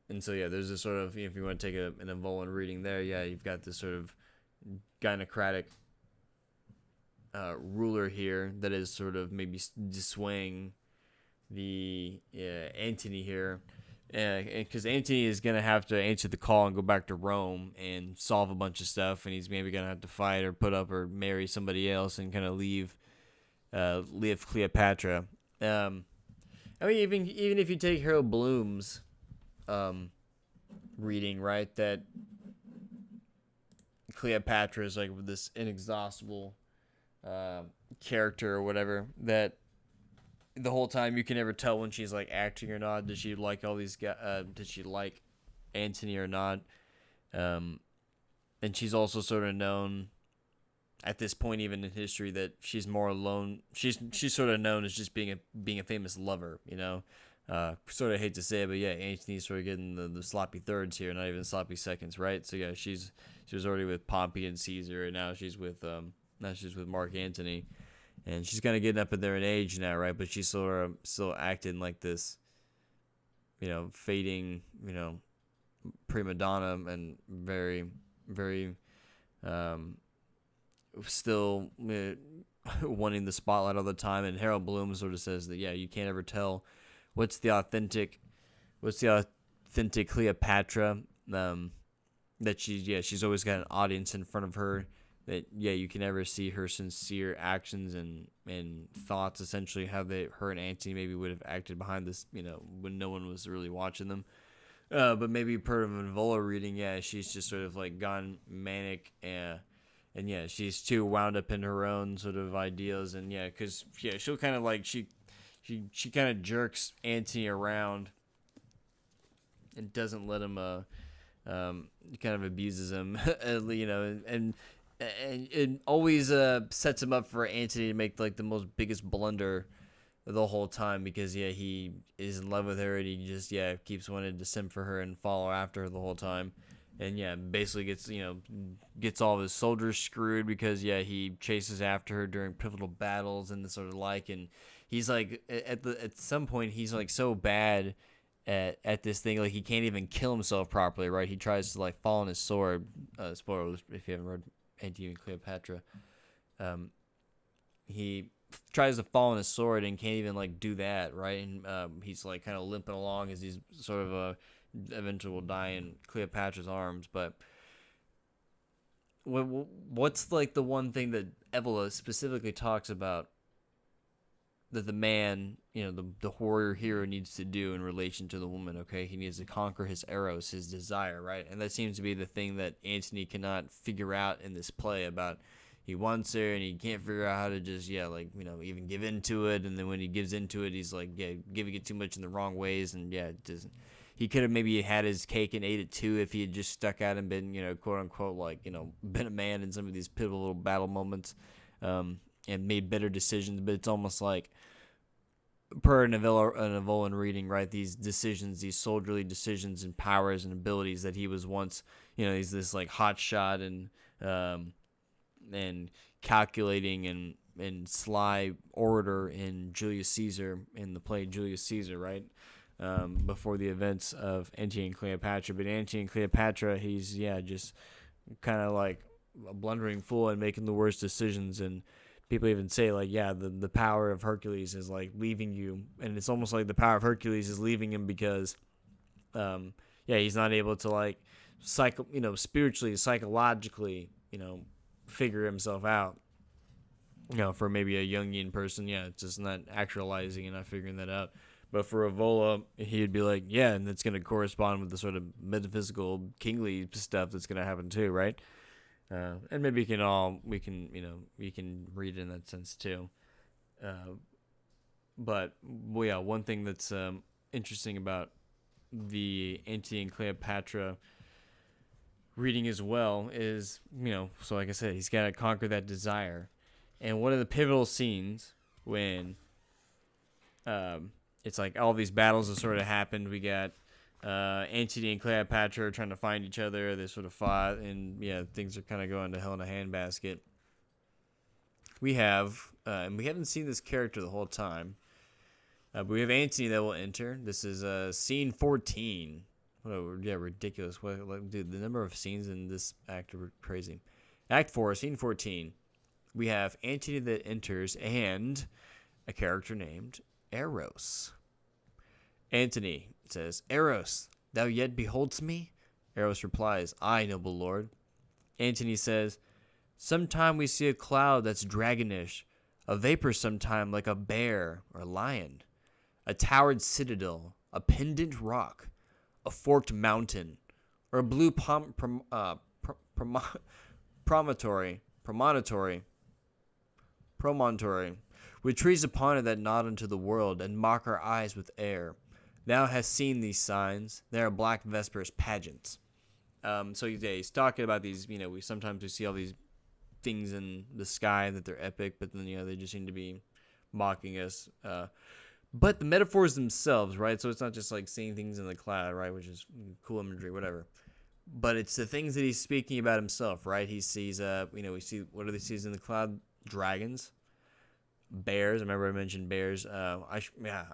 And so, there's this sort of, if you want to take an Evolan reading there, you've got this sort of gynocratic ruler here that is sort of maybe swaying the Antony here. Because Antony is going to have to answer the call and go back to Rome and solve a bunch of stuff, and he's maybe going to have to fight or put up or marry somebody else and kind of leave Cleopatra. Even if you take Harold Bloom's reading, right, that Cleopatra is like this inexhaustible character or whatever, that the whole time you can never tell when she's like acting or not. Does she like all these guys? Did she like Antony or not? And she's also sort of known at this point, even in history, that she's more alone. She's sort of known as just being a famous lover, Sort of hate to say it, but yeah, Antony's sort of getting the sloppy thirds here, not even sloppy seconds, right? So yeah, she was already with Pompey and Caesar, and now she's with Mark Antony, and she's kind of getting up in there in age now, right? But she's sort of still acting like this, fading, prima donna, and very, very, still wanting the spotlight all the time. And Harold Bloom sort of says that, yeah, you can't ever tell what's the authentic Cleopatra. That she's always got an audience in front of her. That you can never see her sincere actions and thoughts. Essentially, how her and Antony maybe would have acted behind this, when no one was really watching them. But maybe per of an Evola reading, she's just sort of like gone manic, and she's too wound up in her own sort of ideas, and because she'll kind of like she kind of jerks Antony around and doesn't let him kind of abuses him, and it always sets him up for Antony to make like the most biggest blunder the whole time, because he is in love with her, and he just keeps wanting to simp for her and follow after her the whole time, and basically gets all of his soldiers screwed, because he chases after her during pivotal battles and sort of like, and he's like at some point he's like so bad at this thing, like he can't even kill himself properly, right? He tries to like fall on his sword. Spoilers if you haven't read Antony and Cleopatra. He tries to fall on his sword and can't even like do that, right? And he's like kind of limping along as he's sort of eventually will die in Cleopatra's arms. But what's like the one thing that Evola specifically talks about that the man, the warrior hero needs to do in relation to the woman? Okay, he needs to conquer his eros, his desire, right? And that seems to be the thing that Antony cannot figure out in this play. About he wants her and he can't figure out how to just even give into it. And then when he gives into it, he's like giving it too much in the wrong ways, and it doesn't. He could have maybe had his cake and ate it too if he had just stuck out and been quote unquote been a man in some of these pivotal little battle moments, and made better decisions. But it's almost like, per an Evolan reading, right, these decisions, these soldierly decisions and powers and abilities that he was once, he's this like hot shot and calculating and sly orator in Julius Caesar, in the play Julius Caesar, right, before the events of Antony and Cleopatra. But Antony and Cleopatra, he's just kind of like a blundering fool and making the worst decisions. And people even say like, the power of Hercules is like leaving you, and it's almost like the power of Hercules is leaving him because he's not able to like spiritually, psychologically, figure himself out. For maybe a Jungian person, it's just not actualizing and not figuring that out. But for Evola, he'd be like, and it's going to correspond with the sort of metaphysical, kingly stuff that's going to happen too, right? And maybe we can read it in that sense too. But one thing that's interesting about the Antony and Cleopatra reading as well is, so like I said, he's got to conquer that desire. And one of the pivotal scenes when it's like all these battles have sort of happened. We got Antony and Cleopatra trying to find each other. They sort of fought, and things are kind of going to hell in a handbasket. We have, and we haven't seen this character the whole time, but we have Antony that will enter. This is scene 14. Ridiculous. Dude, the number of scenes in this act are crazy. Act 4, scene 14. We have Antony that enters and a character named Eros. Antony says, "Eros, thou yet beholdst me?" Eros replies, "Aye, noble lord." Antony says, "Sometime we see a cloud that's dragonish, a vapor sometime like a bear or lion, a towered citadel, a pendant rock, a forked mountain, or a blue promontory, with trees upon it that nod unto the world and mock our eyes with air. Thou hast seen these signs. They are black Vespers pageants." So he's talking about these, we sometimes see all these things in the sky that they're epic, but then, they just seem to be mocking us. But the metaphors themselves, right? So it's not just like seeing things in the cloud, right? Which is cool imagery, whatever. But it's the things that he's speaking about himself, right? He sees, we see, what do they see in the cloud? Dragons, bears. I remember I mentioned bears. I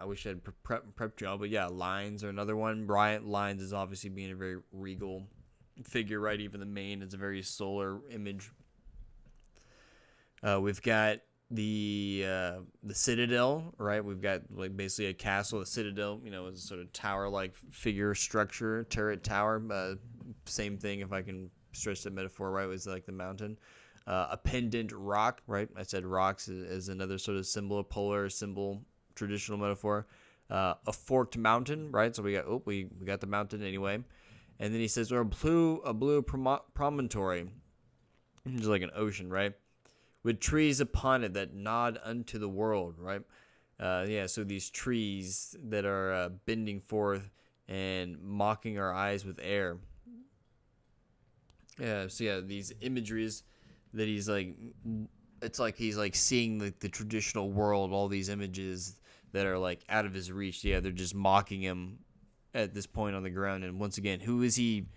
wish I'd prepped y'all, but yeah, lions are another one. Bryant Lions is obviously being a very regal figure, right? Even the mane is a very solar image. We've got the citadel, right? We've got like basically a castle. The citadel, is a sort of tower-like figure structure, turret tower. Same thing, if I can stretch the metaphor, right? Was like the mountain. A pendant rock, right? I said rocks is another sort of symbol, a polar symbol, traditional metaphor. A forked mountain, right? So we got the mountain anyway. And then he says, or a blue promontory, which is like an ocean, right? With trees upon it that nod unto the world, right? So these trees that are bending forth and mocking our eyes with air. These imageries that he's like, it's like he's like seeing the traditional world, all these images that are like out of his reach. Yeah, they're just mocking him at this point on the ground. And once again, who is he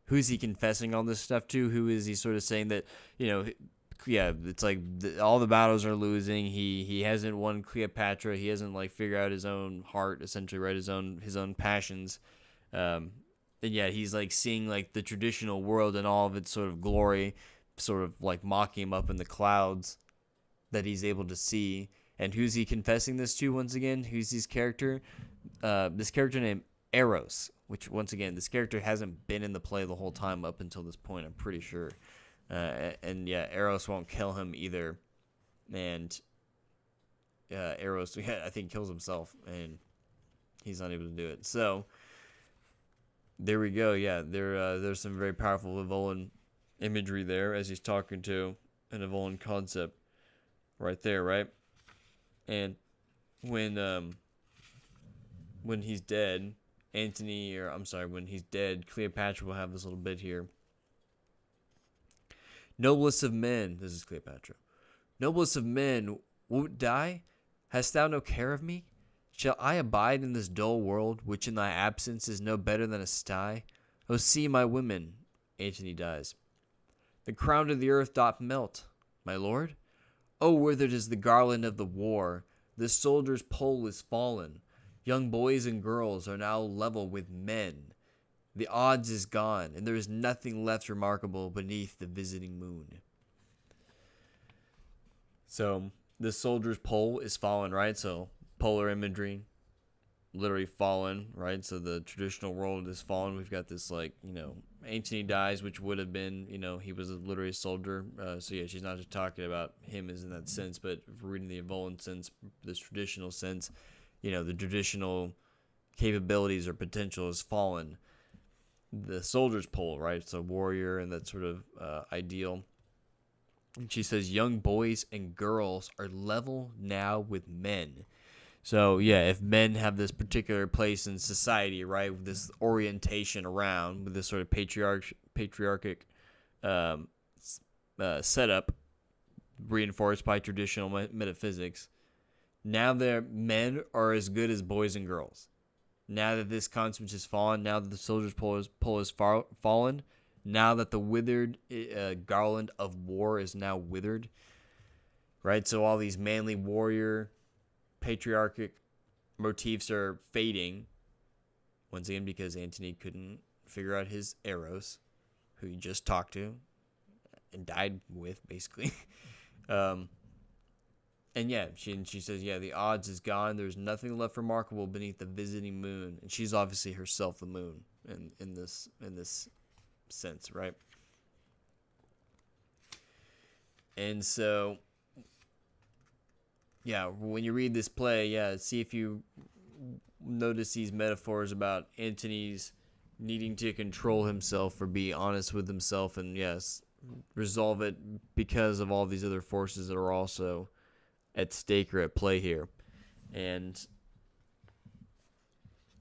confessing all this stuff to? Who is he sort of saying that, it's like all the battles are losing. He hasn't won Cleopatra. He hasn't like figured out his own heart, essentially, right? His own passions. And yet he's like seeing like the traditional world and all of its sort of glory, sort of like mocking him up in the clouds that he's able to see. And who's he confessing this to once again? Who's this character? This character named Eros, which once again, this character hasn't been in the play the whole time up until this point, I'm pretty sure. Eros won't kill him either. And Eros, I think, kills himself, and he's not able to do it. So there we go. Yeah, there's some very powerful Evolan imagery there as he's talking to an Evolan concept right there, right? And when he's dead, when he's dead, Cleopatra will have this little bit here. Noblest of men, this is Cleopatra. Noblest of men, won't die? Hast thou no care of me? Shall I abide in this dull world, which in thy absence is no better than a sty? O see my women, Antony dies. The crown of the earth doth melt, my lord. O withered is the garland of the war. The soldier's pole is fallen. Young boys and girls are now level with men. The odds is gone, and there is nothing left remarkable beneath the visiting moon. So the soldier's pole is fallen, right? So polar imagery, literally fallen, right? So the traditional world is fallen. We've got this Antony dies, which would have been, he was literally a soldier. She's not just talking about him as in that sense, but if we're reading the Evolan sense, this traditional sense, the traditional capabilities or potential is fallen. The soldier's pole, right? So warrior and that sort of ideal. And she says, young boys and girls are level now with men. So, if men have this particular place in society, right, with this orientation around, with this sort of patriarchic setup reinforced by traditional metaphysics, now their men are as good as boys and girls. Now that this concept is fallen, now that the soldier's pole is fallen, now that the withered garland of war is now withered, right? So all these manly warrior, patriarchic motifs are fading, once again because Antony couldn't figure out his Eros, who he just talked to and died with, basically. She says, the odds is gone. There's nothing left remarkable beneath the visiting moon. And she's obviously herself the moon in this sense, right? And so, when you read this play, see if you notice these metaphors about Antony's needing to control himself or be honest with himself and, resolve it because of all these other forces that are also at stake or at play here. And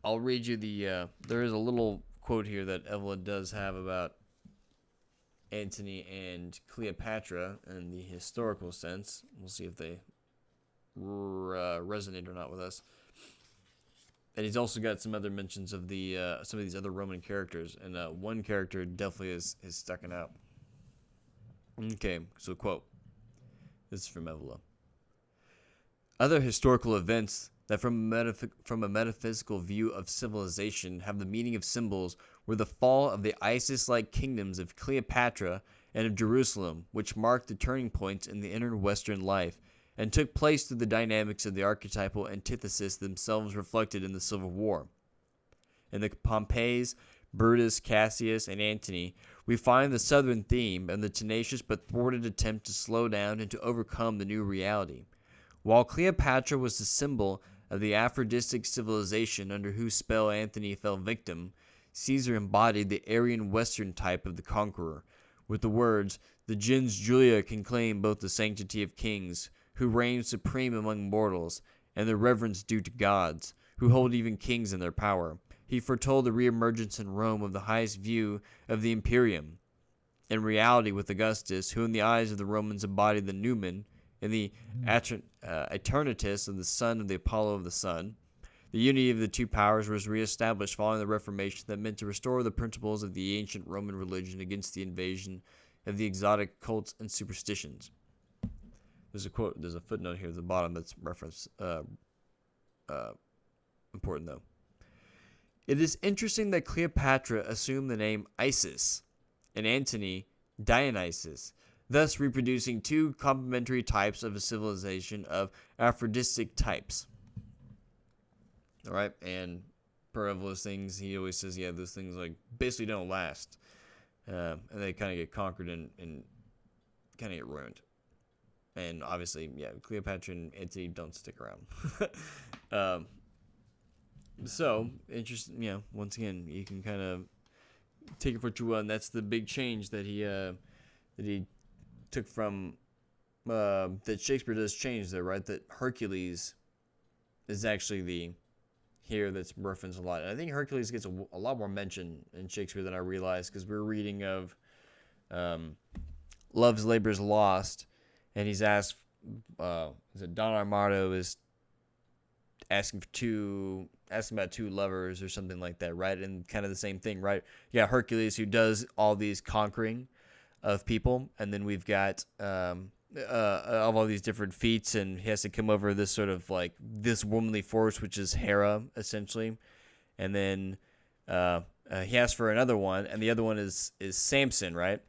I'll read you there is a little quote here that Evola does have about Antony and Cleopatra in the historical sense. We'll see if they resonate or not with us. And he's also got some other mentions of the some of these other Roman characters, and one character definitely is sticking out. Okay, so quote. This is from Evola. Other historical events that from a metaphysical view of civilization have the meaning of symbols were the fall of the Isis-like kingdoms of Cleopatra and of Jerusalem, which marked the turning points in the inner Western life, and took place through the dynamics of the archetypal antithesis themselves reflected in the Civil War. In the Pompeiis, Brutus, Cassius, and Antony, we find the southern theme and the tenacious but thwarted attempt to slow down and to overcome the new reality. While Cleopatra was the symbol of the Aphrodisiac civilization under whose spell Antony fell victim, Caesar embodied the Aryan Western type of the conqueror, with the words, "The gens Julia can claim both the sanctity of kings, who reign supreme among mortals, and the reverence due to gods, who hold even kings in their power." He foretold the reemergence in Rome of the highest view of the imperium. In reality, with Augustus, who in the eyes of the Romans embodied the Numen, in the Eternatus of the son of the Apollo of the sun, the unity of the two powers was reestablished following the Reformation that meant to restore the principles of the ancient Roman religion against the invasion of the exotic cults and superstitions. There's a quote, there's a footnote here at the bottom that's referenced, important though. It is interesting that Cleopatra assumed the name Isis and Antony Dionysus, thus reproducing two complementary types of a civilization of Aphrodisiac types. All right, and per Evola's things, he always says, yeah, those things like basically don't last, and they kind of get conquered and kind of get ruined. And obviously, yeah, Cleopatra and Antony don't stick around. So, interesting, you know, once again, you can kind of take it for what you will, and that's the big change that he took from, that Shakespeare does change there, right? That Hercules is actually the here that's referenced a lot. And I think Hercules gets a lot more mention in Shakespeare than I realized, because we're reading of Love's Labour's Lost, and he's asked, is it Don Armado is asking about two lovers or something like that, right? And kind of the same thing, right? Yeah, Hercules, who does all these conquering of people, and then we've got of all these different feats, and he has to come over this sort of like this womanly force, which is Hera, essentially. And then he asks for another one, and the other one is Samson, right?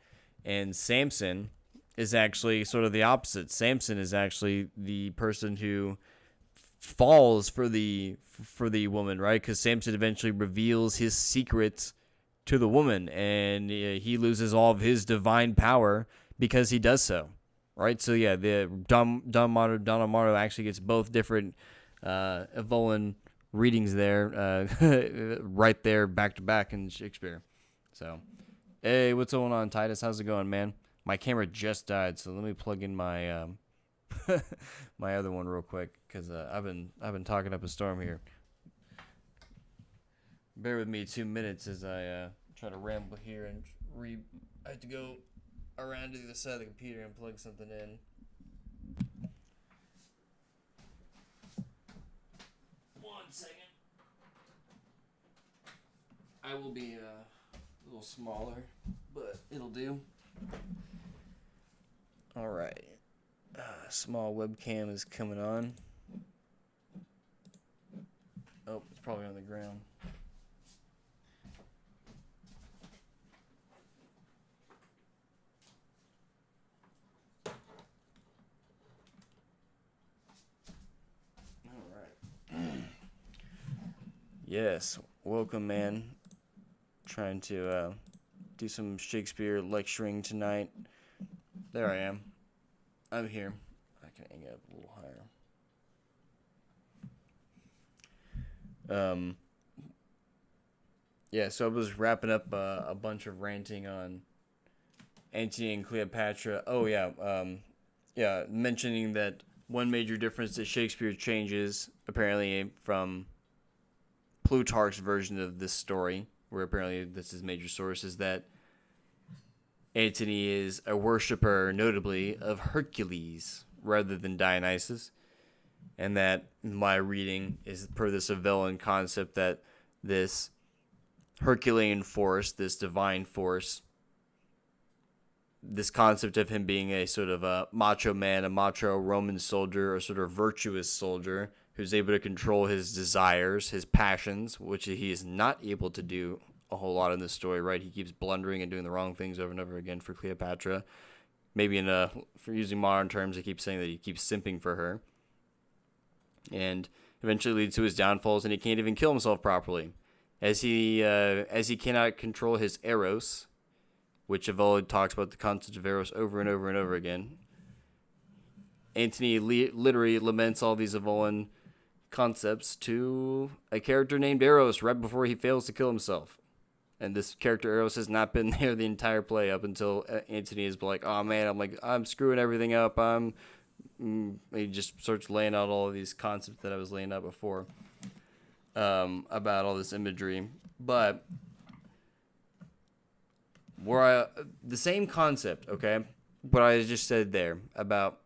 And Samson is actually sort of the opposite. Samson is actually the person who falls for the woman, right? Because Samson eventually reveals his secrets to the woman, and he loses all of his divine power because he does so, right? So yeah, the Don Amato actually gets both different Evolan readings there, right there, back to back in Shakespeare. So, hey, what's going on, Titus? How's it going, man? My camera just died, so let me plug in my my other one real quick, because I've been talking up a storm here. Bear with me 2 minutes as I try to ramble here, and I have to go around to the other side of the computer and plug something in. One second. I will be a little smaller, but it'll do. All right. Small webcam is coming on. Oh, it's probably on the ground. All right. Yes, welcome, man. Trying to do some Shakespeare lecturing tonight. There I am. I'm here. I can hang up a little higher. Yeah, so I was wrapping up a bunch of ranting on Antony and Cleopatra. Oh, yeah. Mentioning that one major difference that Shakespeare changes, apparently, from Plutarch's version of this story, where apparently this is major source, is that Antony is a worshiper, notably, of Hercules rather than Dionysus. And that my reading is per this Evolan concept that this Herculean force, this divine force, this concept of him being a sort of a macho man, a macho Roman soldier, a sort of virtuous soldier who's able to control his desires, his passions, which he is not able to do a whole lot in this story, right? He keeps blundering and doing the wrong things over and over again for Cleopatra. Maybe for using modern terms, he keeps saying that he keeps simping for her. And eventually leads to his downfalls, and he can't even kill himself properly. As he cannot control his eros, which Evola talks about the concept of eros over and over and over again. Antony literally laments all these Evolan concepts to a character named Eros right before he fails to kill himself. And this character Eros has not been there the entire play up until Antony is like, oh man, I'm screwing everything up. He just starts laying out all of these concepts that I was laying out before about all this imagery. But the same concept, okay, what I just said there about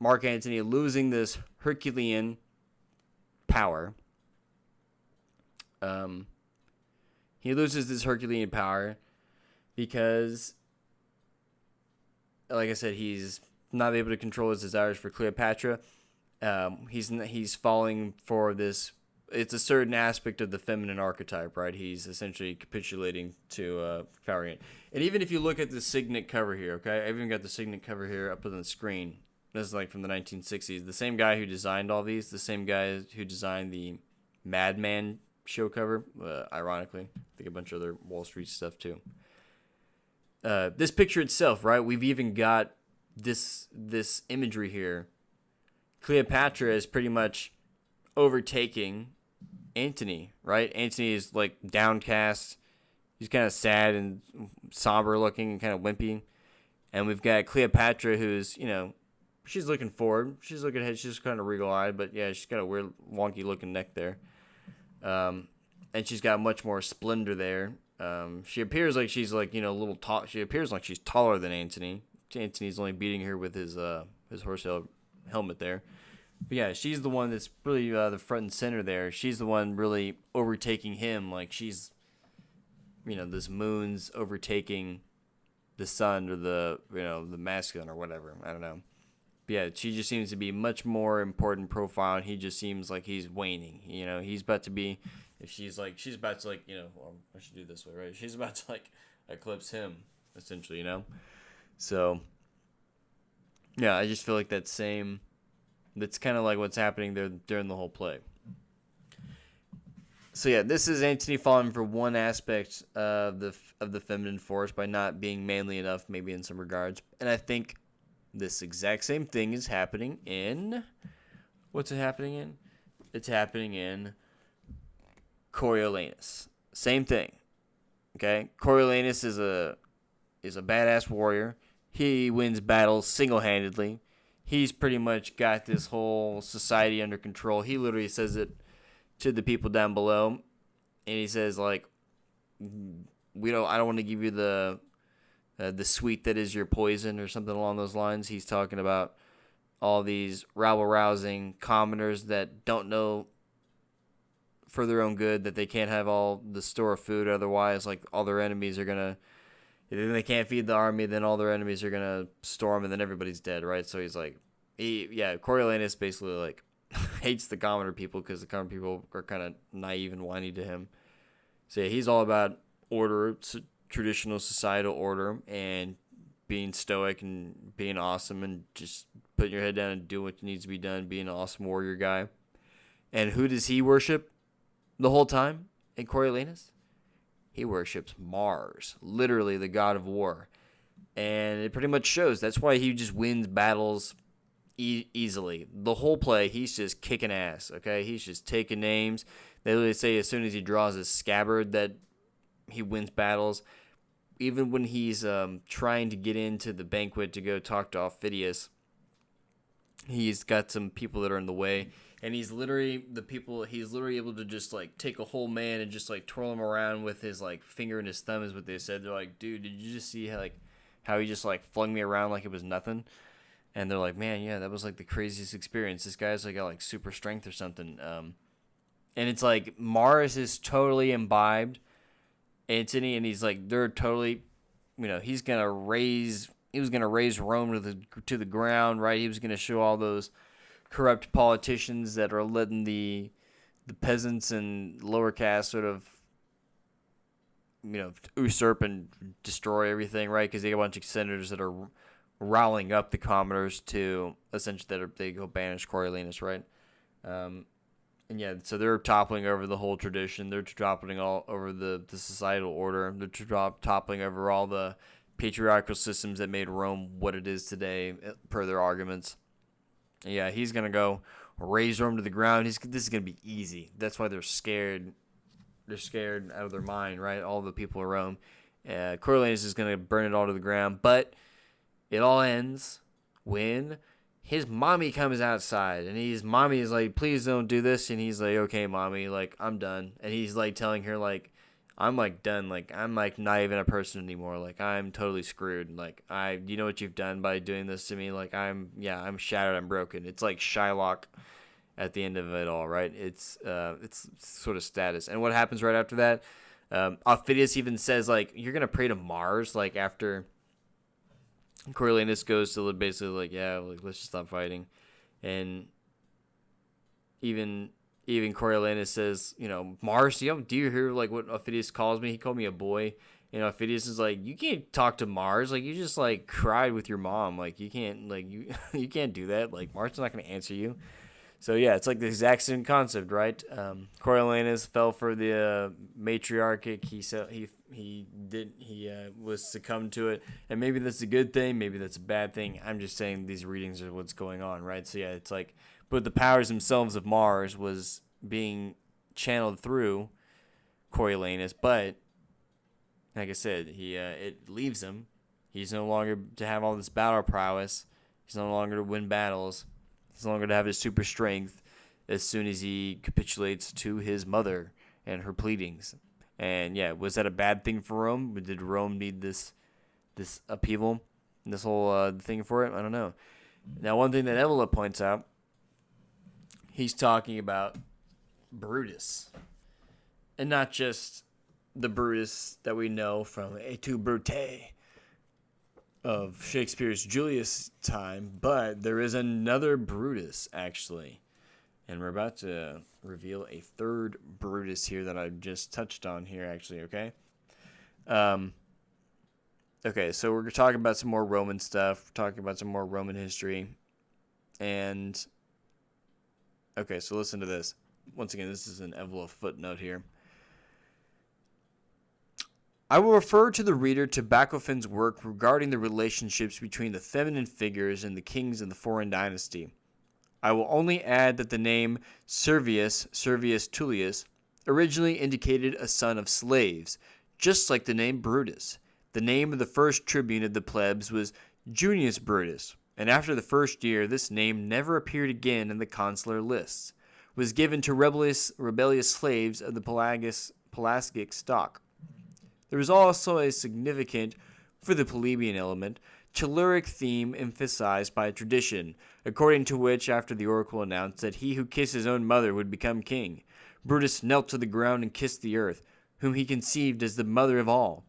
Mark Antony losing this Herculean power. He loses this Herculean power because, like I said, he's not able to control his desires for Cleopatra. He's falling for this. It's a certain aspect of the feminine archetype, right? He's essentially capitulating to Pharaoh. And even if you look at the signet cover here, okay, I've even got the signet cover here up on the screen. This is like from the 1960s. The same guy who designed all these, the same guy who designed the Madman show cover, ironically. I think a bunch of other Wall Street stuff too. This picture itself, right? We've even got this imagery here. Cleopatra is pretty much overtaking Antony, right? Antony is like downcast. He's kind of sad and somber looking and kind of wimpy. And we've got Cleopatra who's, she's looking forward. She's looking ahead. She's kind of regal-eyed, but yeah, she's got a weird, wonky looking neck there. And she's got much more splendor there. She appears like she's like, a little tall. She appears like she's taller than Antony. Antony's only beating her with his horse helmet there. But yeah, she's the one that's really the front and center there. She's the one really overtaking him. Like she's, this moon's overtaking the sun or the masculine or whatever. I don't know. But yeah, she just seems to be much more important profile, and he just seems like he's waning. He's about to be, if she's about to well, I should do this way, right? She's about to eclipse him, essentially, So, yeah, I just feel like that's kind of like what's happening there during the whole play. So yeah, this is Antony falling for one aspect of the feminine force by not being manly enough, maybe in some regards. And I think this exact same thing is happening in... What's it happening in? It's happening in Coriolanus. Same thing. Okay? Coriolanus is a badass warrior. He wins battles single-handedly. He's pretty much got this whole society under control. He literally says it to the people down below, and he says I don't want to give you the sweet that is your poison or something along those lines. He's talking about all these rabble-rousing commoners that don't know for their own good that they can't have all the store of food, otherwise all their enemies are gonna. If they can't feed the army, then all their enemies are going to storm, and then everybody's dead, right? So he's Coriolanus basically, hates the commoner people because the commoner people are kind of naive and whiny to him. So, yeah, he's all about order, traditional societal order, and being stoic and being awesome and just putting your head down and doing what needs to be done, being an awesome warrior guy. And who does he worship the whole time in Coriolanus? He worships Mars, literally the god of war. And it pretty much shows. That's why he just wins battles easily. The whole play, he's just kicking ass, okay? He's just taking names. They literally say as soon as he draws his scabbard that he wins battles. Even when he's trying to get into the banquet to go talk to Aufidius, he's got some people that are in the way. And he's literally able to just take a whole man and just twirl him around with his finger and his thumb is what they said. They're like, dude, did you just see how he just flung me around like it was nothing? And they're like, man, yeah, that was like the craziest experience. This guy's like got like super strength or something. And it's like Mars is totally imbibed Antony, and he's like, they're totally, he was gonna raise Rome to the ground, right? He was gonna show all those corrupt politicians that are letting the peasants and lower caste sort of, usurp and destroy everything, right? Because they got a bunch of senators that are riling up the commoners to essentially they go banish Coriolanus, right? And yeah, so they're toppling over the whole tradition. They're toppling all over the societal order. They're toppling over all the patriarchal systems that made Rome what it is today, per their arguments. Yeah, he's going to go raise Rome to the ground. This is going to be easy. That's why they're scared. They're scared out of their mind, right? All the people of Rome. Coriolanus is going to burn it all to the ground. But it all ends when his mommy comes outside, and his mommy is like, please don't do this. And he's like, okay, mommy, like, I'm done. And he's like telling her, like, I'm like done. Like, I'm like not even a person anymore. Like, I'm totally screwed. Like, you know what you've done by doing this to me? Like, I'm shattered. I'm broken. It's like Shylock at the end of it all, right? It's sort of status. And what happens right after that? Aufidius even says, like, you're going to pray to Mars, like, after Coriolanus goes to basically like, yeah, like, let's just stop fighting. And even Coriolanus says, Mars, do you hear like what Aufidius calls me? He called me a boy. And Aufidius is like, you can't talk to Mars. Like, you just like cried with your mom. Like, you can't you can't do that. Like, Mars is not going to answer you. So yeah, it's like the exact same concept, right? Coriolanus fell for the matriarchic. He was succumbed to it, and maybe that's a good thing, maybe that's a bad thing. I'm just saying these readings are what's going on, right? So yeah, it's like, but the powers themselves of Mars was being channeled through Coriolanus, but like I said, it leaves him. He's no longer to have all this battle prowess. He's no longer to win battles. He's no longer to have his super strength as soon as he capitulates to his mother and her pleadings. And yeah, was that a bad thing for Rome? Did Rome need this upheaval, this whole thing for it? I don't know. Now, one thing that Evola points out, he's talking about Brutus. And not just the Brutus that we know from Et tu, Brute of Shakespeare's Julius time, but there is another Brutus, actually. And we're about to reveal a third Brutus here that I just touched on here, actually, okay? Okay, so we're talking about some more Roman stuff. We're talking about some more Roman history. And, okay, so listen to this. Once again, this is an Evola footnote here. I will refer to the reader to Bachofin's work regarding the relationships between the feminine figures and the kings of the foreign dynasty. I will only add that the name Servius Tullius, originally indicated a son of slaves, just like the name Brutus. The name of the first tribune of the plebs was Junius Brutus, and after the first year this name never appeared again in the consular lists. It was given to rebellious slaves of the Pelasgic stock. There was also a significant, for the plebeian element, Chaluric theme emphasized by tradition, according to which, after the oracle announced that he who kissed his own mother would become king, Brutus knelt to the ground and kissed the earth, whom he conceived as the mother of all.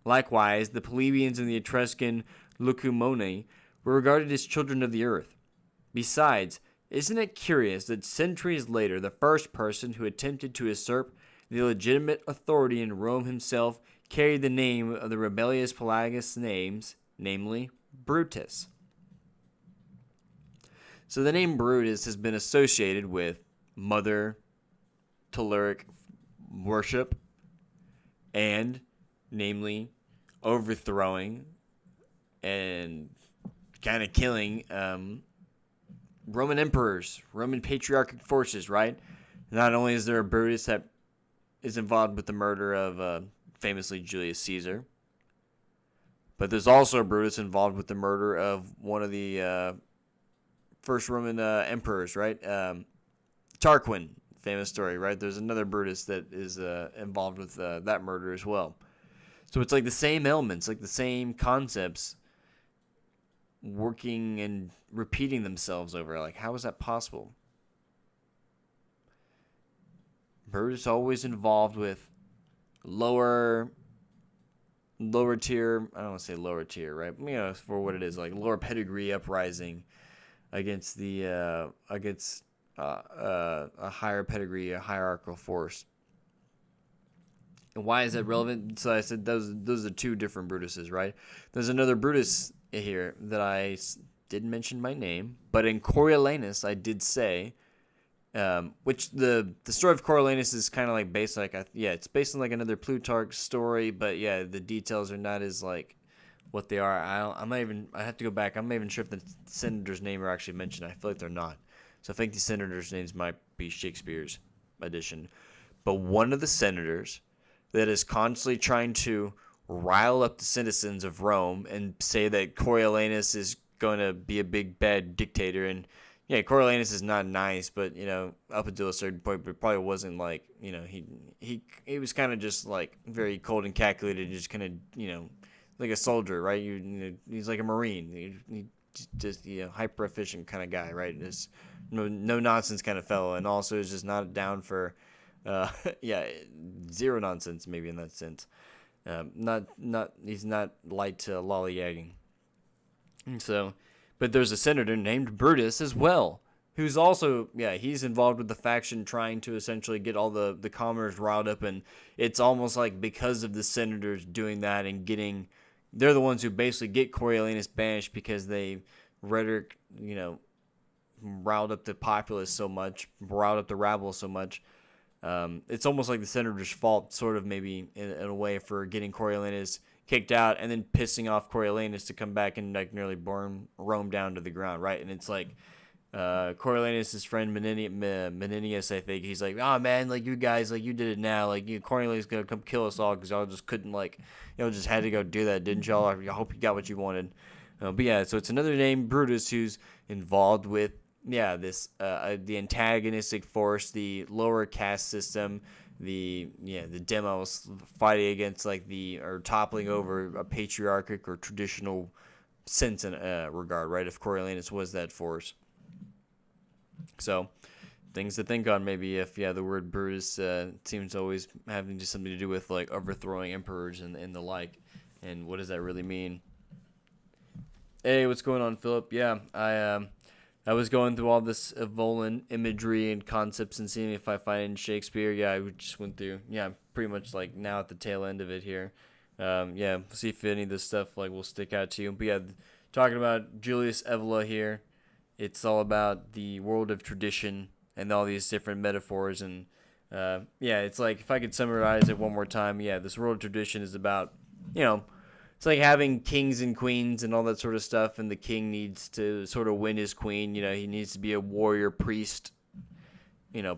Likewise, the plebeians and the Etruscan Lucumone were regarded as children of the earth. Besides, isn't it curious that centuries later the first person who attempted to usurp the legitimate authority in Rome himself carried the name of the rebellious Pelagius names, namely Brutus. So the name Brutus has been associated with mother, Telluric worship, and namely overthrowing and kind of killing Roman emperors, Roman patriarchic forces, right? Not only is there a Brutus that is involved with the murder of famously Julius Caesar, but there's also a Brutus involved with the murder of one of the first Roman emperors, right? Tarquin, famous story, right? There's another Brutus that is involved with that murder as well. So it's like the same elements, like the same concepts working and repeating themselves over. Like, how is that possible? Brutus always involved with lower tier. I don't want to say lower tier, right? For what it is, like lower pedigree uprising against a higher pedigree, a hierarchical force. And why is that relevant? So I said those are two different Brutuses, right? There's another Brutus here that I didn't mention by name, but in Coriolanus I did say, which the story of Coriolanus is kind of like based it's based on like another Plutarch story, but yeah, the details are not as like what they are. I have to go back. I'm not even sure if the senator's name are actually mentioned. I feel like they're not. So I think the senator's names might be Shakespeare's edition. But one of the senators that is constantly trying to rile up the citizens of Rome and say that Coriolanus is going to be a big bad dictator. And yeah, Coriolanus is not nice, but up until a certain point, but probably wasn't like, he was kind of just like very cold and calculated, just kind of, like a soldier, right? He's like a Marine. He just hyper efficient kind of guy, right? Just no nonsense kind of fellow, and also is just not down for, zero nonsense maybe in that sense. He's not light to lollygagging. And so, but there's a senator named Brutus as well, who's also he's involved with the faction trying to essentially get all the commoners riled up, and it's almost like because of the senators doing that and they're the ones who basically get Coriolanus banished because they rhetoric, riled up the populace so much, riled up the rabble so much. It's almost like the senators' fault, sort of maybe in a way, for getting Coriolanus kicked out and then pissing off Coriolanus to come back and like nearly burn Rome down to the ground, right? And it's like Coriolanus' friend Menenius, I think, he's like, oh man, like you guys, like you did it now, like Coriolanus is gonna come kill us all because y'all just couldn't just had to go do that, didn't y'all? I hope you got what you wanted. So it's another name, Brutus, who's involved with this the antagonistic force, the lower caste system, the demos fighting against or toppling over a patriarchic or traditional sense in regard, right? If Coriolanus was that force. So things to think on maybe if the word Brutus seems always having just something to do with like overthrowing emperors and the like, and what does that really mean? Hey, what's going on, Philip? Yeah, I was going through all this Evolan imagery and concepts and seeing if I find it in Shakespeare. Yeah, I just went through. Yeah, pretty much like now at the tail end of it here. See if any of this stuff like will stick out to you. But talking about Julius Evola here, it's all about the world of tradition and all these different metaphors. And it's like if I could summarize it one more time, this world of tradition is about it's like having kings and queens and all that sort of stuff, and the king needs to sort of win his queen. He needs to be a warrior priest,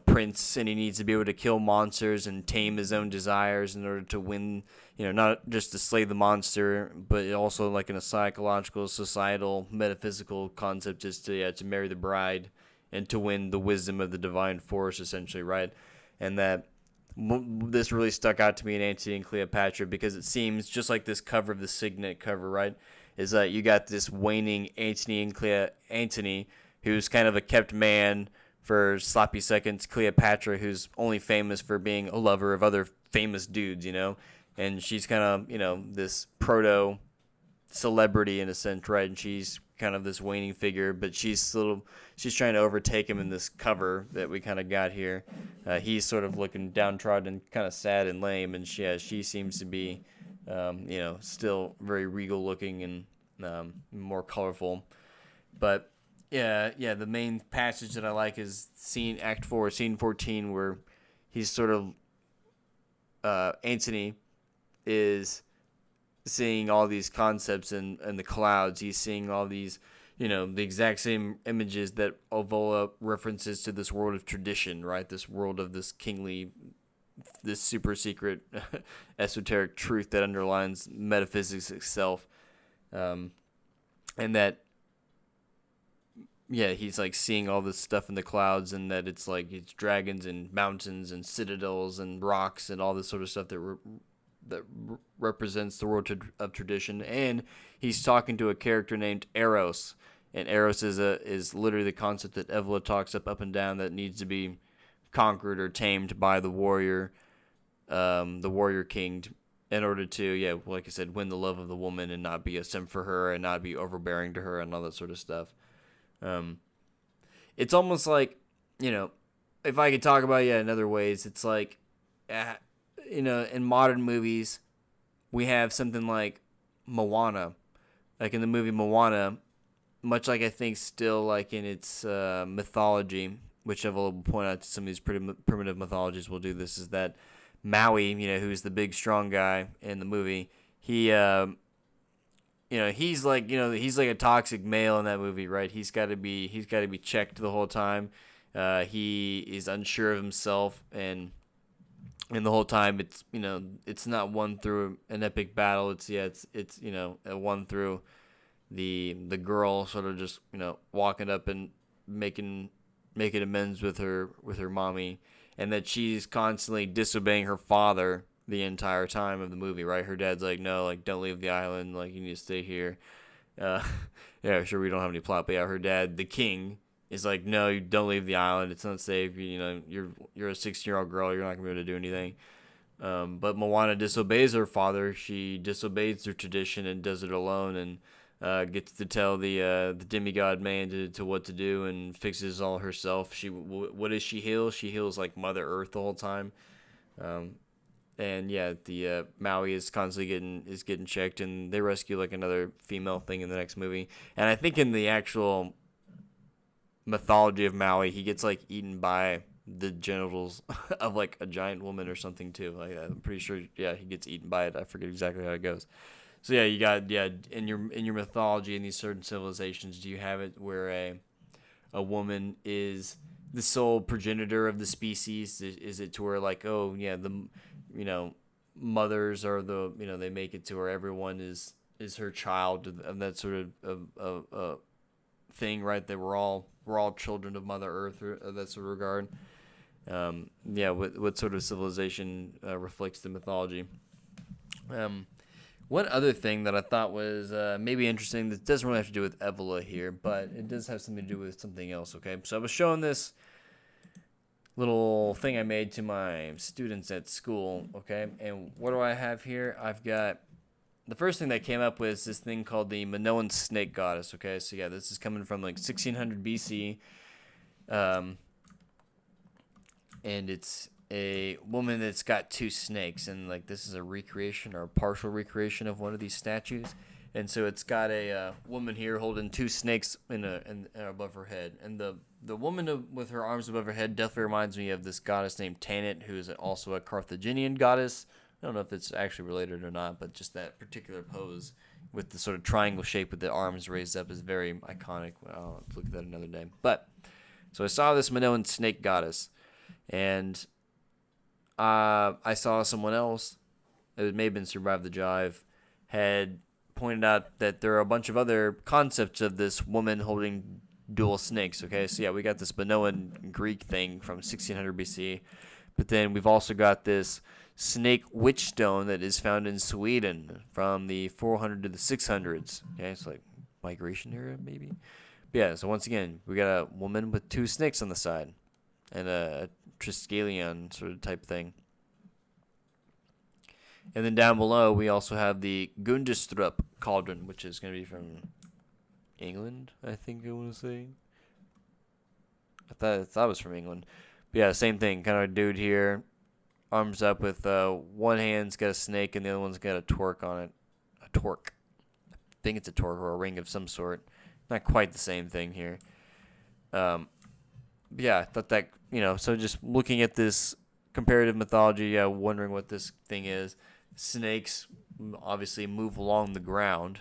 prince, and he needs to be able to kill monsters and tame his own desires in order to win, not just to slay the monster, but also like in a psychological, societal, metaphysical concept is to marry the bride and to win the wisdom of the divine force, essentially, right? And that this really stuck out to me in Antony and Cleopatra because it seems just like this cover of the Signet cover, right? Is that you got this waning Antony, who's kind of a kept man for sloppy seconds, Cleopatra, who's only famous for being a lover of other famous dudes, and she's kind of, this proto celebrity in a sense, right? And she's kind of this waning figure, but she's trying to overtake him in this cover that we kind of got here. He's sort of looking downtrodden and kind of sad and lame, and she seems to be, still very regal looking and more colorful. But the main passage that I like is Act 4, Scene 14, where he's sort of Antony is seeing all these concepts in the clouds. He's seeing all these, the exact same images that Evola references to this world of tradition, right? This world of this kingly, this super secret, esoteric truth that underlines metaphysics itself. And that, he's like seeing all this stuff in the clouds, and that it's dragons and mountains and citadels and rocks and all this sort of stuff that represents the world of tradition, and he's talking to a character named Eros, and Eros is literally the concept that Evola talks up and down that needs to be conquered or tamed by the warrior king, in order to, yeah, like I said, win the love of the woman and not be a simp for her and not be overbearing to her and all that sort of stuff. It's almost like, if I could talk about it in other ways, it's like, in modern movies, we have something like Moana. Like in the movie Moana, much like I think still like in its mythology, which I will point out to some of these primitive mythologies will do this, is that Maui, who's the big strong guy in the movie, he's like a toxic male in that movie, right? He's got to be checked the whole time. He is unsure of himself, and the whole time it's not won through an epic battle. It's won through the girl sort of just walking up and making amends with her mommy. And that she's constantly disobeying her father the entire time of the movie, right? Her dad's like, no, like, don't leave the island, like, you need to stay here. Yeah, sure, we don't have any plot, but yeah, her dad, the king, is like, no, you don't leave the island, it's not safe, you're a 16-year-old girl, you're not gonna be able to do anything. But Moana disobeys her father. She disobeys their tradition and does it alone, and gets to tell the demigod man to what to do, and fixes all herself. What does she heal? She heals like Mother Earth the whole time. And yeah, the Maui is constantly getting checked, and they rescue like another female thing in the next movie. And I think in the actual mythology of Maui, he gets like eaten by the genitals of like a giant woman or something too. Like, I'm pretty sure, yeah, he gets eaten by it. I forget exactly how it goes. So yeah, you got in your mythology in these certain civilizations, do you have it where a woman is the sole progenitor of the species? Is it to where like, oh yeah, the mothers are the they make it to where everyone is her child, of that sort of thing, right? That we're all children of Mother Earth, or that sort of regard. What sort of civilization reflects the mythology? One other thing that I thought was maybe interesting, that doesn't really have to do with Evola here, but it does have something to do with something else, okay? So I was showing this little thing I made to my students at school, okay? And what do I have here? I've got, the first thing that came up was this thing called the Minoan snake goddess, okay? So yeah, this is coming from like 1600 BC. And it's a woman that's got two snakes, and like this is a recreation or a partial recreation of one of these statues. And so it's got a woman here holding two snakes in above her head, and the woman with her arms above her head definitely reminds me of this goddess named Tanit, who is also a Carthaginian goddess. I don't know if it's actually related or not, but just that particular pose with the sort of triangle shape with the arms raised up is very iconic. I'll look at that another day. But so I saw this Minoan snake goddess, and I saw someone else, it may have been Survive the Jive, had pointed out that there are a bunch of other concepts of this woman holding dual snakes, okay? So yeah, we got this Minoan Greek thing from 1600 BC, but then we've also got this snake witch stone that is found in Sweden from the 400 to the 600s, okay? It's like migration era, maybe? But yeah, so once again, we got a woman with two snakes on the side, and a Triskelion sort of type thing. And then down below, we also have the Gundestrup cauldron, which is going to be from England, I think I want to say. I thought it was from England. But yeah, same thing. Kind of a dude here, arms up with one hand's got a snake and the other one's got a torque on it. A torque. I think it's a torque or a ring of some sort. Not quite the same thing here. Yeah, I thought that, so just looking at this comparative mythology, wondering what this thing is. Snakes obviously move along the ground.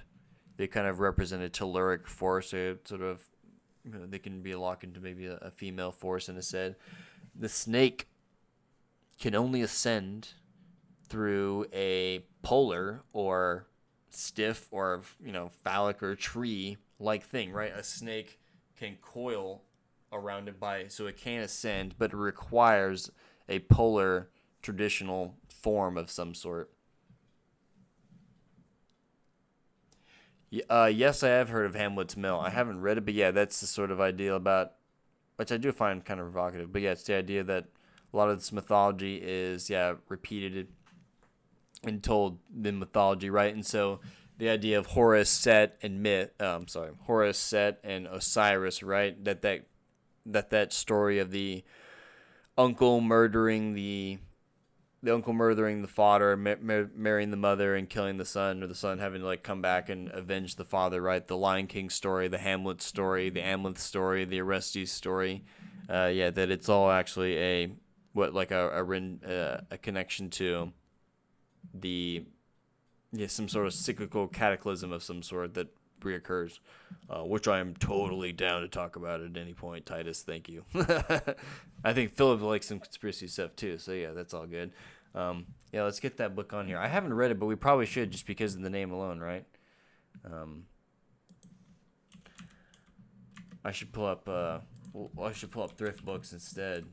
They kind of represent a telluric force, so sort of, they can be locked into maybe a female force in a sense. The snake can only ascend through a polar or stiff or, phallic or tree-like thing, right? A snake can coil around it so it can ascend, but it requires a polar traditional form of some sort. Yes, I have heard of Hamlet's Mill. I haven't read it, but yeah, that's the sort of idea about, which I do find kind of provocative. But yeah, it's the idea that a lot of this mythology is, repeated and told in mythology, right? And so the idea of Horus, Set, and Horus, Set, and Osiris, right? That story of the uncle murdering the father, marrying the mother, and killing the son, or the son having to like come back and avenge the father, right? The Lion King story, the Hamlet story, the Amleth story, the Orestes story. That it's all actually a connection to some sort of cyclical cataclysm of some sort that reoccurs, which I am totally down to talk about at any point. Titus, thank you. I think Philip likes some conspiracy stuff too, so yeah, that's all good. Let's get that book on here. I haven't read it, but we probably should just because of the name alone, right? I should pull up thrift books instead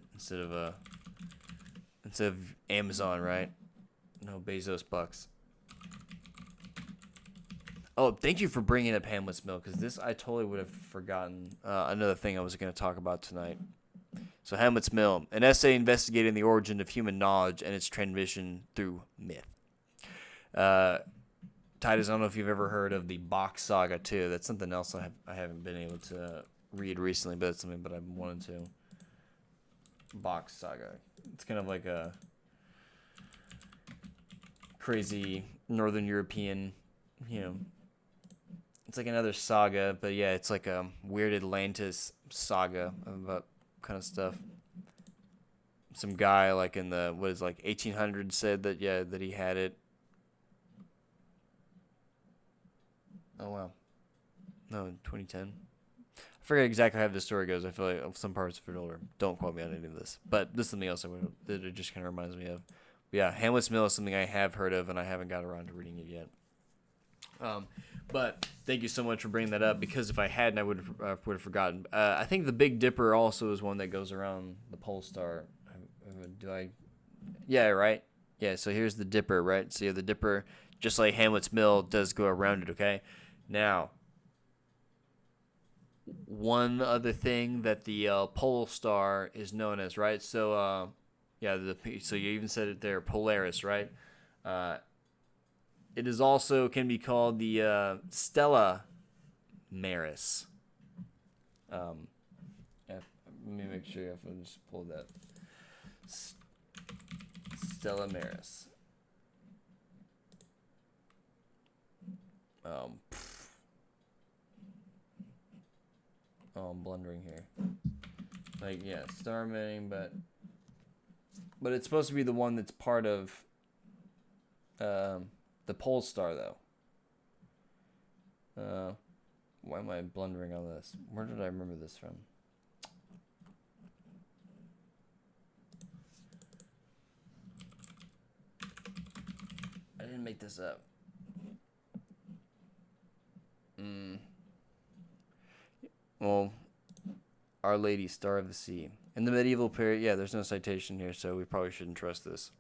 of Amazon, right? No Bezos bucks. Oh, thank you for bringing up Hamlet's Mill, because this I totally would have forgotten. Another thing I was going to talk about tonight. So Hamlet's Mill, an essay investigating the origin of human knowledge and its transmission through myth. Titus, I don't know if you've ever heard of the Bach Saga too. That's something else I haven't been able to read recently, but it's something that I've wanted to. Bach Saga. It's kind of like a crazy Northern European, it's like another saga, but yeah, it's like a weird Atlantis saga about kind of stuff. Some guy like in the 1800s said that he had it. Oh wow. No, 2010. I forget exactly how the story goes. I feel like some parts of it older. Don't quote me on any of this. But this is something else that it just kind of reminds me of. But yeah, Hamlet's Mill is something I have heard of, and I haven't got around to reading it yet. But thank you so much for bringing that up, because if I hadn't, I would have forgotten. I think the Big Dipper also is one that goes around the pole star. Yeah, right? Yeah, so here's the Dipper, right? So you have the Dipper, just like Hamlet's Mill, does go around it, okay? Now, one other thing that the pole star is known as, right? So, so you even said it there, Polaris, right? It is also can be called the Stella Maris. Let me make sure if I just pull that. Stella Maris. I'm blundering here. Star mating, but it's supposed to be the one that's part of the pole star, though. Why am I blundering on this? Where did I remember this from? I didn't make this up. Well, Our Lady, Star of the Sea. In the medieval period, there's no citation here, so we probably shouldn't trust this.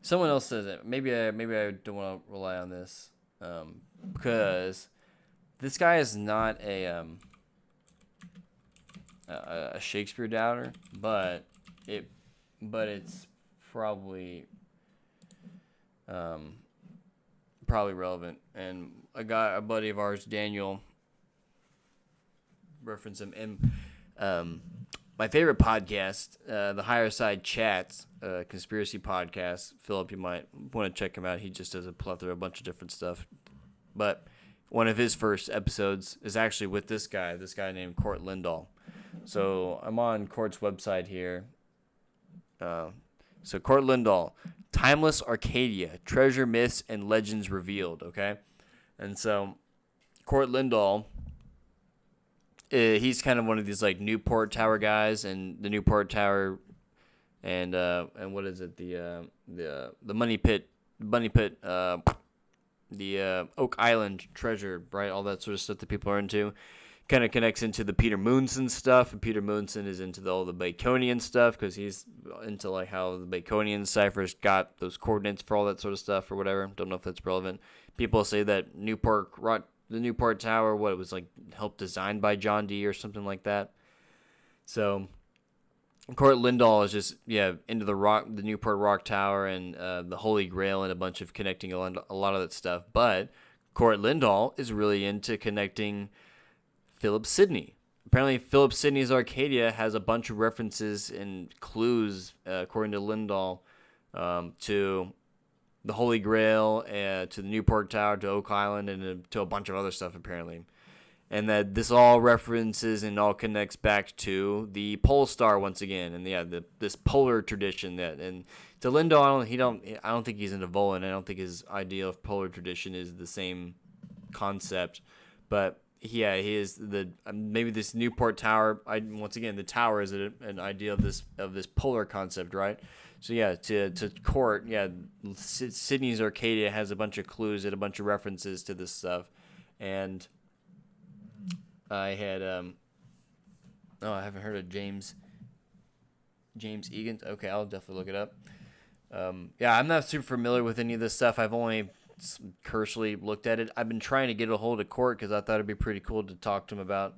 Someone else says it. Maybe I don't want to rely on this, because this guy is not a Shakespeare doubter, but it's probably relevant. And a buddy of ours, Daniel, reference him in my favorite podcast, the Higher Side Chats, conspiracy podcast. Philip, you might want to check him out. He just does a bunch of different stuff. But one of his first episodes is actually with this guy named Court Lindahl. So I'm on Court's website here. So Court Lindahl, Timeless Arcadia, Treasure, Myths, and Legends Revealed, okay? And so Court Lindahl, he's kind of one of these like Newport Tower guys, and the Newport Tower, and what is it, the Money Pit, the Oak Island treasure, right? All that sort of stuff that people are into. Kind of connects into the Peter Moonson stuff, and Peter Moonson is into all the Baconian stuff, because he's into like how the Baconian ciphers got those coordinates for all that sort of stuff or whatever. Don't know if that's relevant. People say that the Newport Tower, what it was like, helped designed by John Dee or something like that. So Court Lindahl is just into the Newport Rock Tower and the Holy Grail and a bunch of connecting a lot of that stuff. But Court Lindahl is really into connecting Philip Sidney. Apparently, Philip Sidney's Arcadia has a bunch of references and clues, according to Lindahl, to the Holy Grail, to the Newport Tower, to Oak Island, and to a bunch of other stuff, apparently. And that this all references and all connects back to the pole star once again, and this polar tradition and to Lindahl, I don't think he's into Evola, and I don't think his idea of polar tradition is the same concept, but he is maybe this Newport Tower. Once again, the tower is an idea of this polar concept, right? So to Court, Sydney's Arcadia has a bunch of clues and a bunch of references to this stuff, and I had I haven't heard of James Egan. Okay, I'll definitely look it up. I'm not super familiar with any of this stuff. I've only cursory looked at it. I've been trying to get a hold of Court because I thought it'd be pretty cool to talk to him about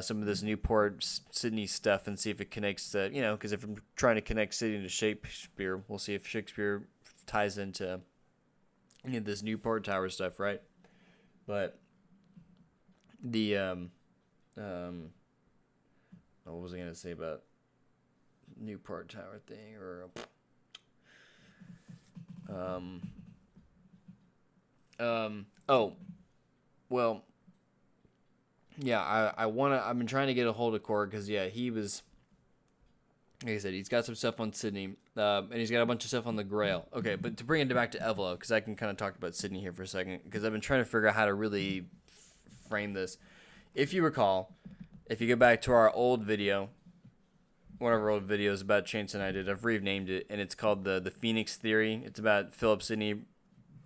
some of this Newport Sydney stuff and see if it connects to, because if I'm trying to connect Sydney to Shakespeare, we'll see if Shakespeare ties into this Newport Tower stuff, right? But the what was I gonna say about Newport Tower thing I've been trying to get a hold of Court because he was, like I said, he's got some stuff on Sydney, and he's got a bunch of stuff on the Grail. Okay, but to bring it back to Evola, because I can kind of talk about Sydney here for a second, because I've been trying to figure out how to really frame this. If you recall, if you go back to our old video, one of our old videos about Chance and I did, I've renamed it, and it's called the Phoenix Theory. It's about Philip Sidney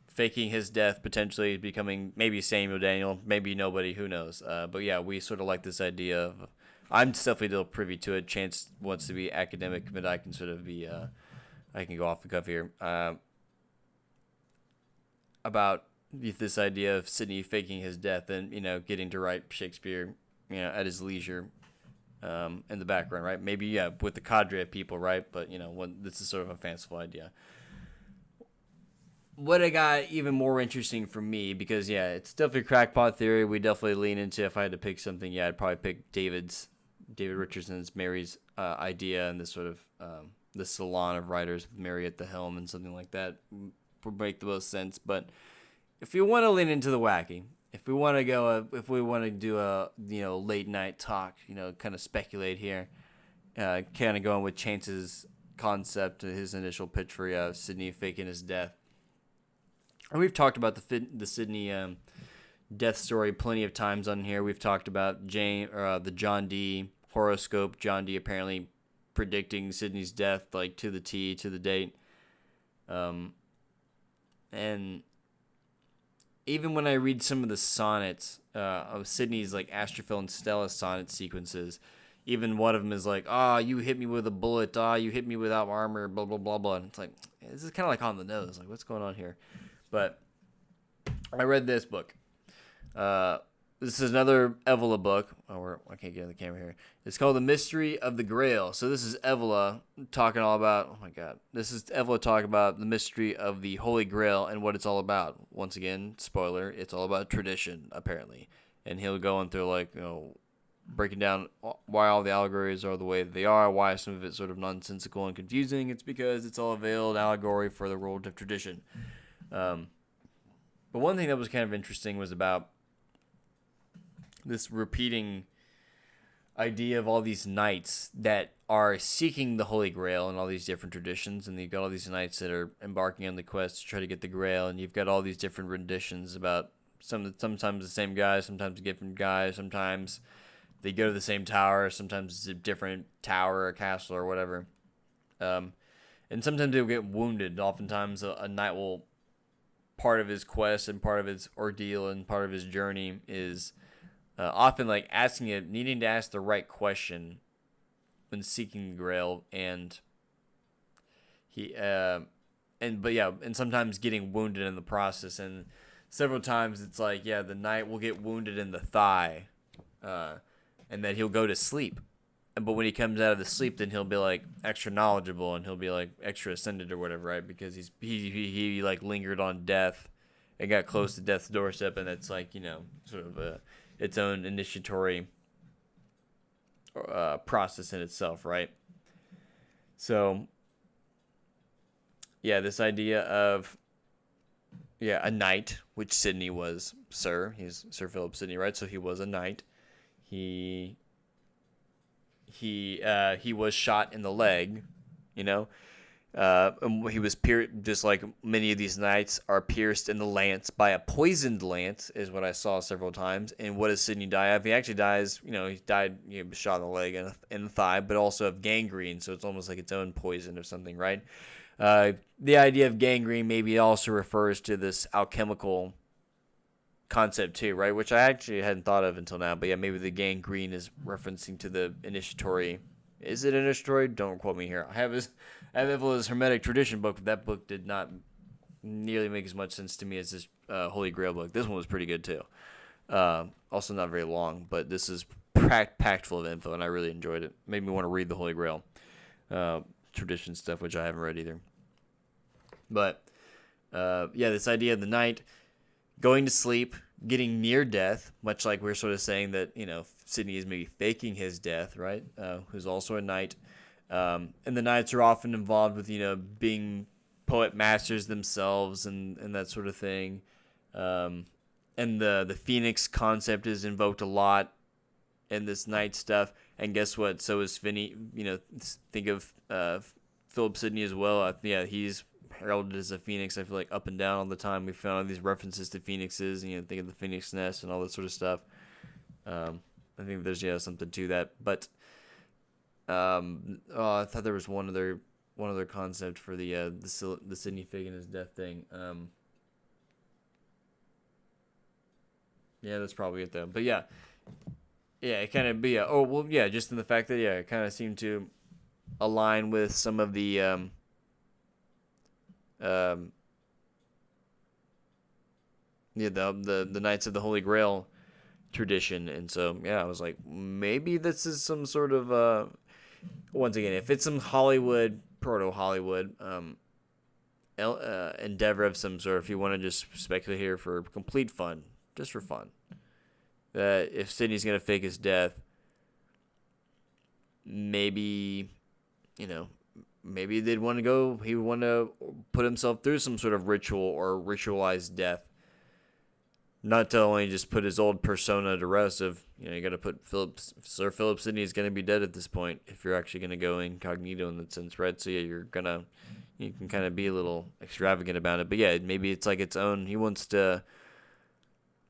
faking his death, potentially becoming maybe Samuel Daniel, maybe nobody, who knows. But we sort of like this idea of, I'm definitely still privy to it. Chance wants to be academic, but I can sort of be, I can go off the cuff here, about this idea of Sidney faking his death and, getting to write Shakespeare, at his leisure, in the background, right? Maybe, with the cadre of people, right? But, this is sort of a fanciful idea. What I got even more interesting for me, because, it's definitely crackpot theory. We definitely lean into, if I had to pick something, I'd probably pick David Richardson's Mary's idea, and this sort of, the salon of writers with Mary at the helm and something like that would make the most sense. But if we want to lean into the wacky, if we want to do a late night talk, kind of speculate here, kind of going with Chance's concept, his initial pitch for Sidney faking his death. And we've talked about the Sidney death story plenty of times on here. We've talked about the John Dee horoscope. John Dee apparently predicting Sidney's death like to the T, to the date. And even when I read some of the sonnets of Sidney's like Astrophil and Stella sonnet sequences, even one of them is like, you hit me with a bullet, you hit me without armor, blah, blah, blah, blah. And it's like, this is kind of like on the nose. Like, what's going on here? But I read this book. This is another Evola book. I can't get on the camera here. It's called The Mystery of the Grail. So this is Evola talking all about, this is Evola talking about the mystery of the Holy Grail and what it's all about. Once again, spoiler, it's all about tradition, apparently. And he'll go into breaking down why all the allegories are the way that they are, why some of it's sort of nonsensical and confusing. It's because it's all a veiled allegory for the world of tradition. But one thing that was kind of interesting was about this repeating idea of all these knights that are seeking the Holy Grail and all these different traditions, and you've got all these knights that are embarking on the quest to try to get the Grail, and you've got all these different renditions about sometimes the same guys, sometimes different guys, sometimes they go to the same tower, sometimes it's a different tower or castle or whatever, and sometimes they'll get wounded. Oftentimes a knight will, part of his quest and part of his ordeal and part of his journey is often like needing to ask the right question when seeking the Grail, and and sometimes getting wounded in the process. And several times it's like, yeah, the knight will get wounded in the thigh, and then he'll go to sleep. But when he comes out of the sleep, then he'll be like extra knowledgeable and he'll be like extra ascended or whatever, right? Because he like lingered on death and got close to death's doorstep, and that's like, sort of its own initiatory process in itself, right? So yeah, this idea of a knight, which Sidney was, he's Sir Philip Sidney, right? So he was a knight. He was shot in the leg, and he was just like many of these knights are pierced in the lance by a poisoned lance, is what I saw several times. And what does Sidney die of? He actually dies, he died, shot in the leg and in the thigh, but also of gangrene. So it's almost like its own poison or something, right? The idea of gangrene maybe also refers to this alchemical concept too, right? Which I actually hadn't thought of until now. But yeah, maybe the gangrene is referencing to the initiatory. Is it initiatory? Don't quote me here. I have Evola's Hermetic Tradition book, but that book did not nearly make as much sense to me as this Holy Grail book. This one was pretty good too. Also not very long, but this is packed full of info, and I really enjoyed it. Made me want to read the Holy Grail tradition stuff, which I haven't read either. But this idea of the knight going to sleep, getting near death, much like we're sort of saying that, Sidney is maybe faking his death, right? Who's also a knight. And the knights are often involved with, being poet masters themselves and that sort of thing. And the phoenix concept is invoked a lot in this knight stuff. And guess what? So is Finney, think of Philip Sidney as well. He's heralded as a phoenix, I feel like, up and down all the time. We found all these references to phoenixes, and think of the phoenix nest and all that sort of stuff. I think there's something to that. But I thought there was one other concept for the Sidney Fig and his death thing. That's probably it though. But it kind of just in the fact that it kind of seemed to align with some of the the Knights of the Holy Grail tradition. And so I was like, maybe this is some sort of once again, if it's some Hollywood, proto-Hollywood endeavor of some sort, if you want to just speculate here for complete fun, just for fun, that if Sidney's gonna fake his death, maybe maybe he would want to put himself through some sort of ritual or ritualized death. Not to only just put his old persona to rest of, you got to put Sir Philip Sidney is going to be dead at this point if you're actually going to go incognito in that sense, right? So you can kind of be a little extravagant about it. But maybe it's like its own, he wants to,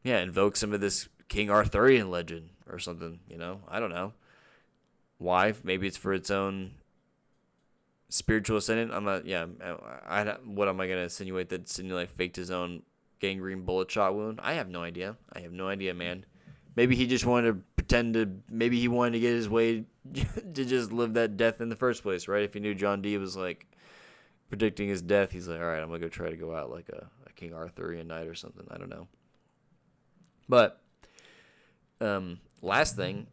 invoke some of this King Arthurian legend or something, I don't know. Why? Maybe it's for its own spiritual ascendant. I'm not. What am I gonna insinuate that Sidney faked his own gangrene bullet shot wound? I have no idea. Man. Maybe he just wanted to pretend to. Maybe he wanted to get his way to just live that death in the first place, right? If he knew John Dee was predicting his death, he's like, all right, I'm gonna go try to go out like a King Arthurian knight or something. I don't know. But last thing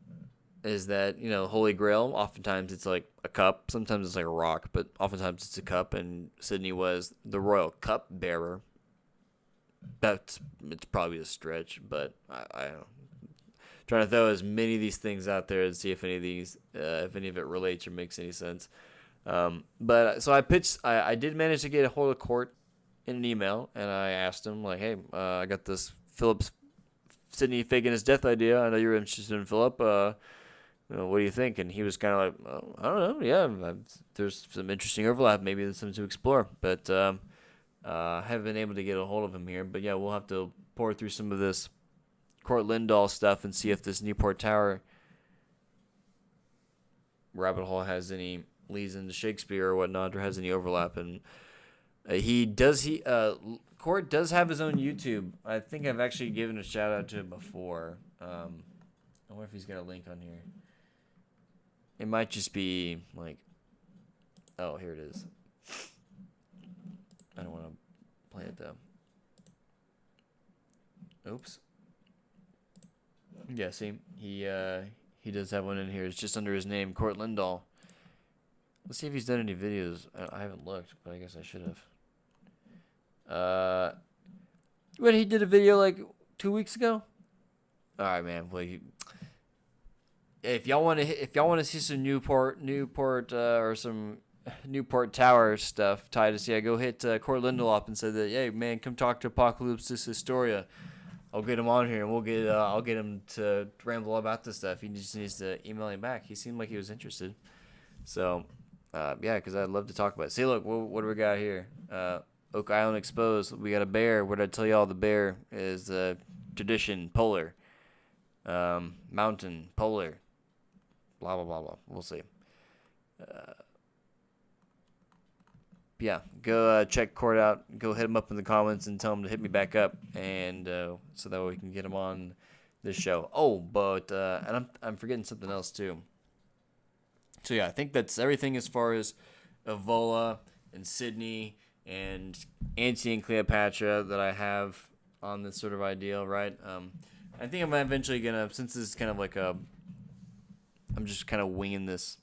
is that, Holy Grail, oftentimes it's like a cup, sometimes it's like a rock, but oftentimes it's a cup, and Sidney was the royal cup bearer. It's probably a stretch, but I don't know. Trying to throw as many of these things out there and see if any of it relates or makes any sense. But so I did manage to get a hold of Court in an email, and I asked him, like, hey, I got this Sidney faking his death idea. I know you're interested in Philip. What do you think? And he was kind of like, I don't know. Yeah, there's some interesting overlap. Maybe there's something to explore. But I haven't been able to get a hold of him here. But we'll have to pour through some of this Court Lindahl stuff and see if this Newport Tower rabbit hole has any leads into Shakespeare or whatnot, or has any overlap. And Court does have his own YouTube. I think I've actually given a shout out to him before. I wonder if he's got a link on here. It might just be like, oh, here it is. I don't want to play it though. Oops. Yeah, see, he does have one in here. It's just under his name, Court Lindahl. Let's see if he's done any videos. I haven't looked, but I guess I should have. What, he did a video like 2 weeks ago? All right, man. Well, if y'all want to see some Newport, or some Newport Tower stuff, Titus, yeah, go hit Court Lindahl up and say that, hey, man, come talk to Apokalupsis Historia. I'll get him on here, and I'll get him to ramble about this stuff. He just needs to email him back. He seemed like he was interested. So, yeah, because I'd love to talk about it. See, look, what do we got here? Oak Island Exposed. We got a bear. What did I tell y'all? The bear is tradition, polar. Mountain, polar. Blah, blah, blah, blah. We'll see. Yeah, go check Court out. Go hit him up in the comments and tell him to hit me back up, and so that way we can get him on this show. Oh, but and I'm forgetting something else too. So yeah, I think that's everything as far as Evola and Sydney and Antony and Cleopatra that I have on this sort of ideal, right? I think I'm eventually gonna, since this is kind of like I'm just kind of winging this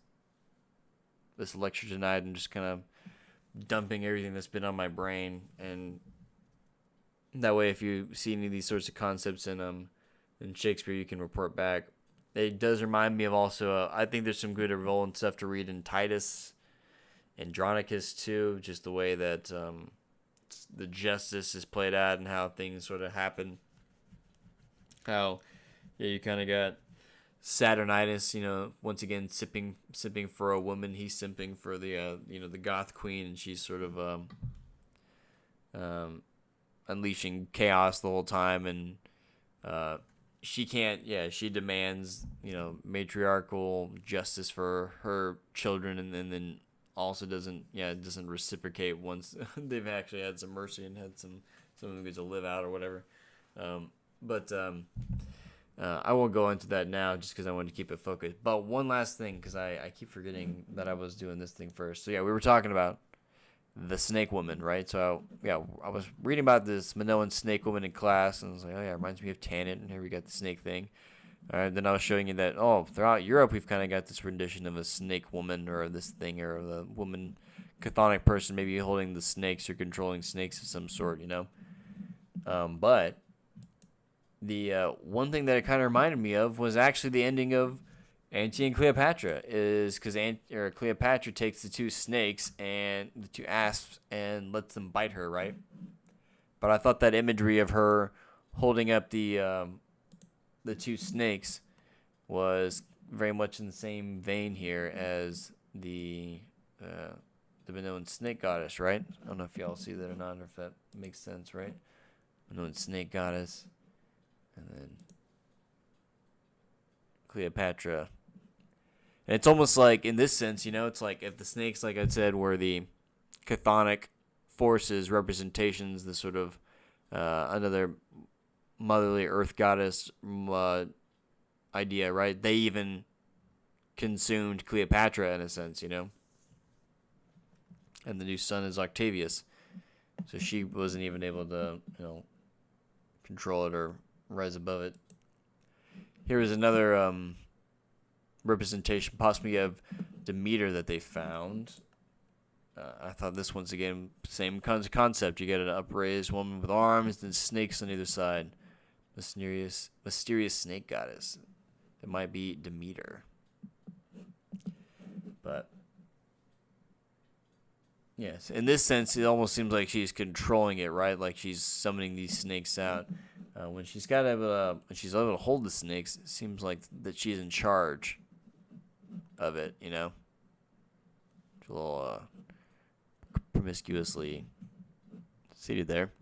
lecture tonight and just kind of dumping everything that's been on my brain, and that way if you see any of these sorts of concepts in Shakespeare, you can report back. It does remind me of also, I think there's some good Evolan stuff to read in Titus, Andronicus too, just the way that the justice is played out and how things sort of happen. How you kind of got Saturnitis, once again sipping for a woman. He's simping for the the Goth queen, and she's sort of unleashing chaos the whole time, and she can't. Yeah, she demands matriarchal justice for her children, and then also doesn't reciprocate once they've actually had some mercy and had some of them get to live out or whatever. But I won't go into that now just because I wanted to keep it focused. But one last thing, because I keep forgetting that I was doing this thing first. So yeah, we were talking about the snake woman, right? So I was reading about this Minoan snake woman in class, and I was like, oh yeah, it reminds me of Tanit, and here we got the snake thing. All right, then I was showing you that, throughout Europe, we've kind of got this rendition of a snake woman, or this thing, or the woman, chthonic person, maybe holding the snakes or controlling snakes of some sort, But the one thing that it kind of reminded me of was actually the ending of Antony and Cleopatra, is because Cleopatra takes the two snakes and the two asps and lets them bite her, right? But I thought that imagery of her holding up the two snakes was very much in the same vein here as the Minoan snake goddess, right? I don't know if y'all see that or not, or if that makes sense, right? Minoan snake goddess. And then Cleopatra. And it's almost like, in this sense, it's like if the snakes, like I said, were the chthonic forces, representations, the sort of another motherly earth goddess idea, right? They even consumed Cleopatra in a sense, And the new son is Octavius. So she wasn't even able to, control it or rise above it. Here is another representation, possibly of Demeter, that they found. I thought this once again, same concept. You get an upraised woman with arms and snakes on either side. Mysterious snake goddess. It might be Demeter. But yes, in this sense, it almost seems like she's controlling it, right? Like she's summoning these snakes out. When she's able to hold the snakes, it seems like that she's in charge of it. She's a little promiscuously seated there.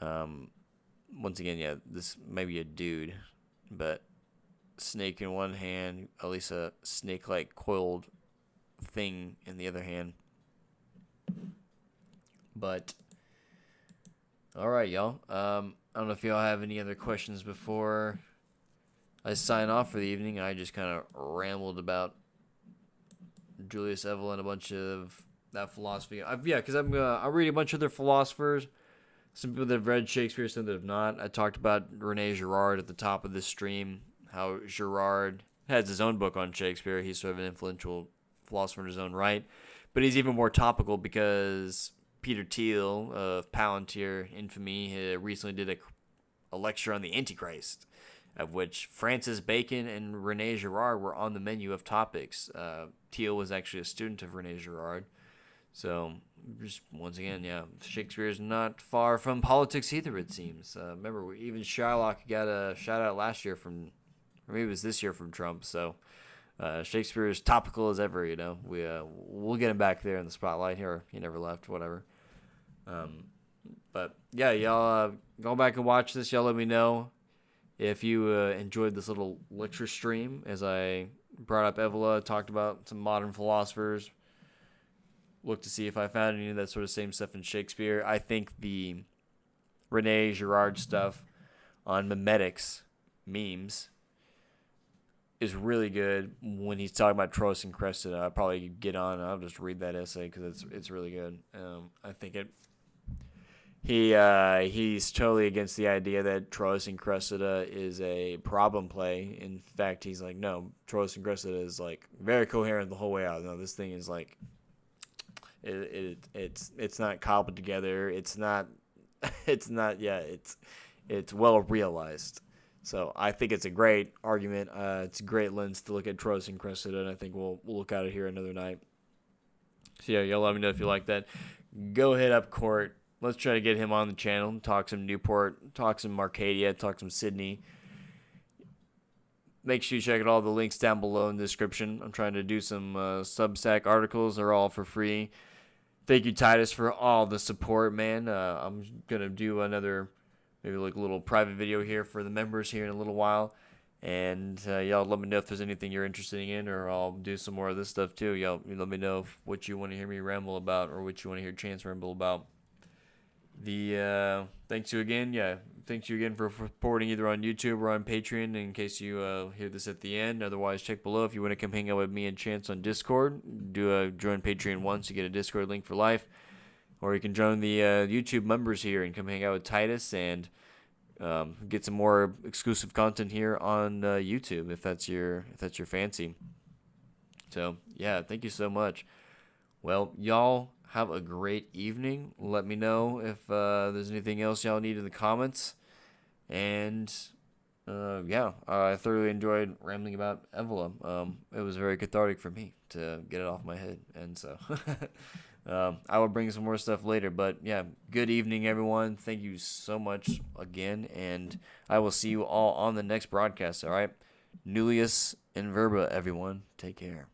Once again, yeah, this may be a dude, but snake in one hand, at least a snake-like coiled thing in the other hand. But all right, y'all. I don't know if y'all have any other questions before I sign off for the evening. I just kind of rambled about Julius Evola and a bunch of that philosophy. Because I'm reading a bunch of their philosophers. some people that have read Shakespeare, some that have not. I talked about Rene Girard at the top of this stream, how Girard has his own book on Shakespeare. He's sort of an influential philosopher in his own right. But he's even more topical because Peter Thiel of Palantir infamy recently did a lecture on the Antichrist, of which Francis Bacon and Rene Girard were on the menu of topics. Thiel was actually a student of Rene Girard. So, just once again, yeah, Shakespeare is not far from politics either, it seems. Remember, even Shylock got a shout-out last year from, or maybe it was this year from Trump, so Shakespeare is topical as ever, we'll get him back there in the spotlight here. He never left, whatever. But, yeah, y'all go back and watch this. Y'all let me know if you enjoyed this little lecture stream as I brought up Evola, talked about some modern philosophers, looked to see if I found any of that sort of same stuff in Shakespeare. I think the Rene Girard stuff on memetics, memes, is really good when he's talking about Troas and Cressida. I'll probably get on and I'll just read that essay because it's really good. I think he's totally against the idea that Troas and Cressida is a problem play. In fact, he's like, no, Troas and Cressida is like very coherent the whole way out. No, this thing is like it's not cobbled together. It's well realized. So I think it's a great argument. It's a great lens to look at Troas and Cressida, and I think we'll look at it here another night. So yeah, y'all let me know if you like that. Go hit up Court. Let's try to get him on the channel. Talk some Newport. Talk some Arcadia. Talk some Sydney. Make sure you check out all the links down below in the description. I'm trying to do some Substack articles. They're all for free. Thank you, Titus, for all the support, man. I'm going to do another maybe like a little private video here for the members here in a little while. And y'all let me know if there's anything you're interested in, or I'll do some more of this stuff too. Y'all let me know what you want to hear me ramble about or what you want to hear Chance ramble about. Thanks you again for supporting either on YouTube or on Patreon in case you hear this at the end. Otherwise, check below if you want to come hang out with me and Chance on Discord. Join Patreon once, you get a Discord link for life. Or you can join the YouTube members here and come hang out with Titus and get some more exclusive content here on YouTube if that's your fancy. So yeah, thank you so much. Well, y'all have a great evening. Let me know if there's anything else y'all need in the comments. And I thoroughly enjoyed rambling about Evola. It was very cathartic for me to get it off my head, and so. I will bring some more stuff later, but yeah, good evening, everyone. Thank you so much again, and I will see you all on the next broadcast, all right? Nullius in verba, everyone. Take care.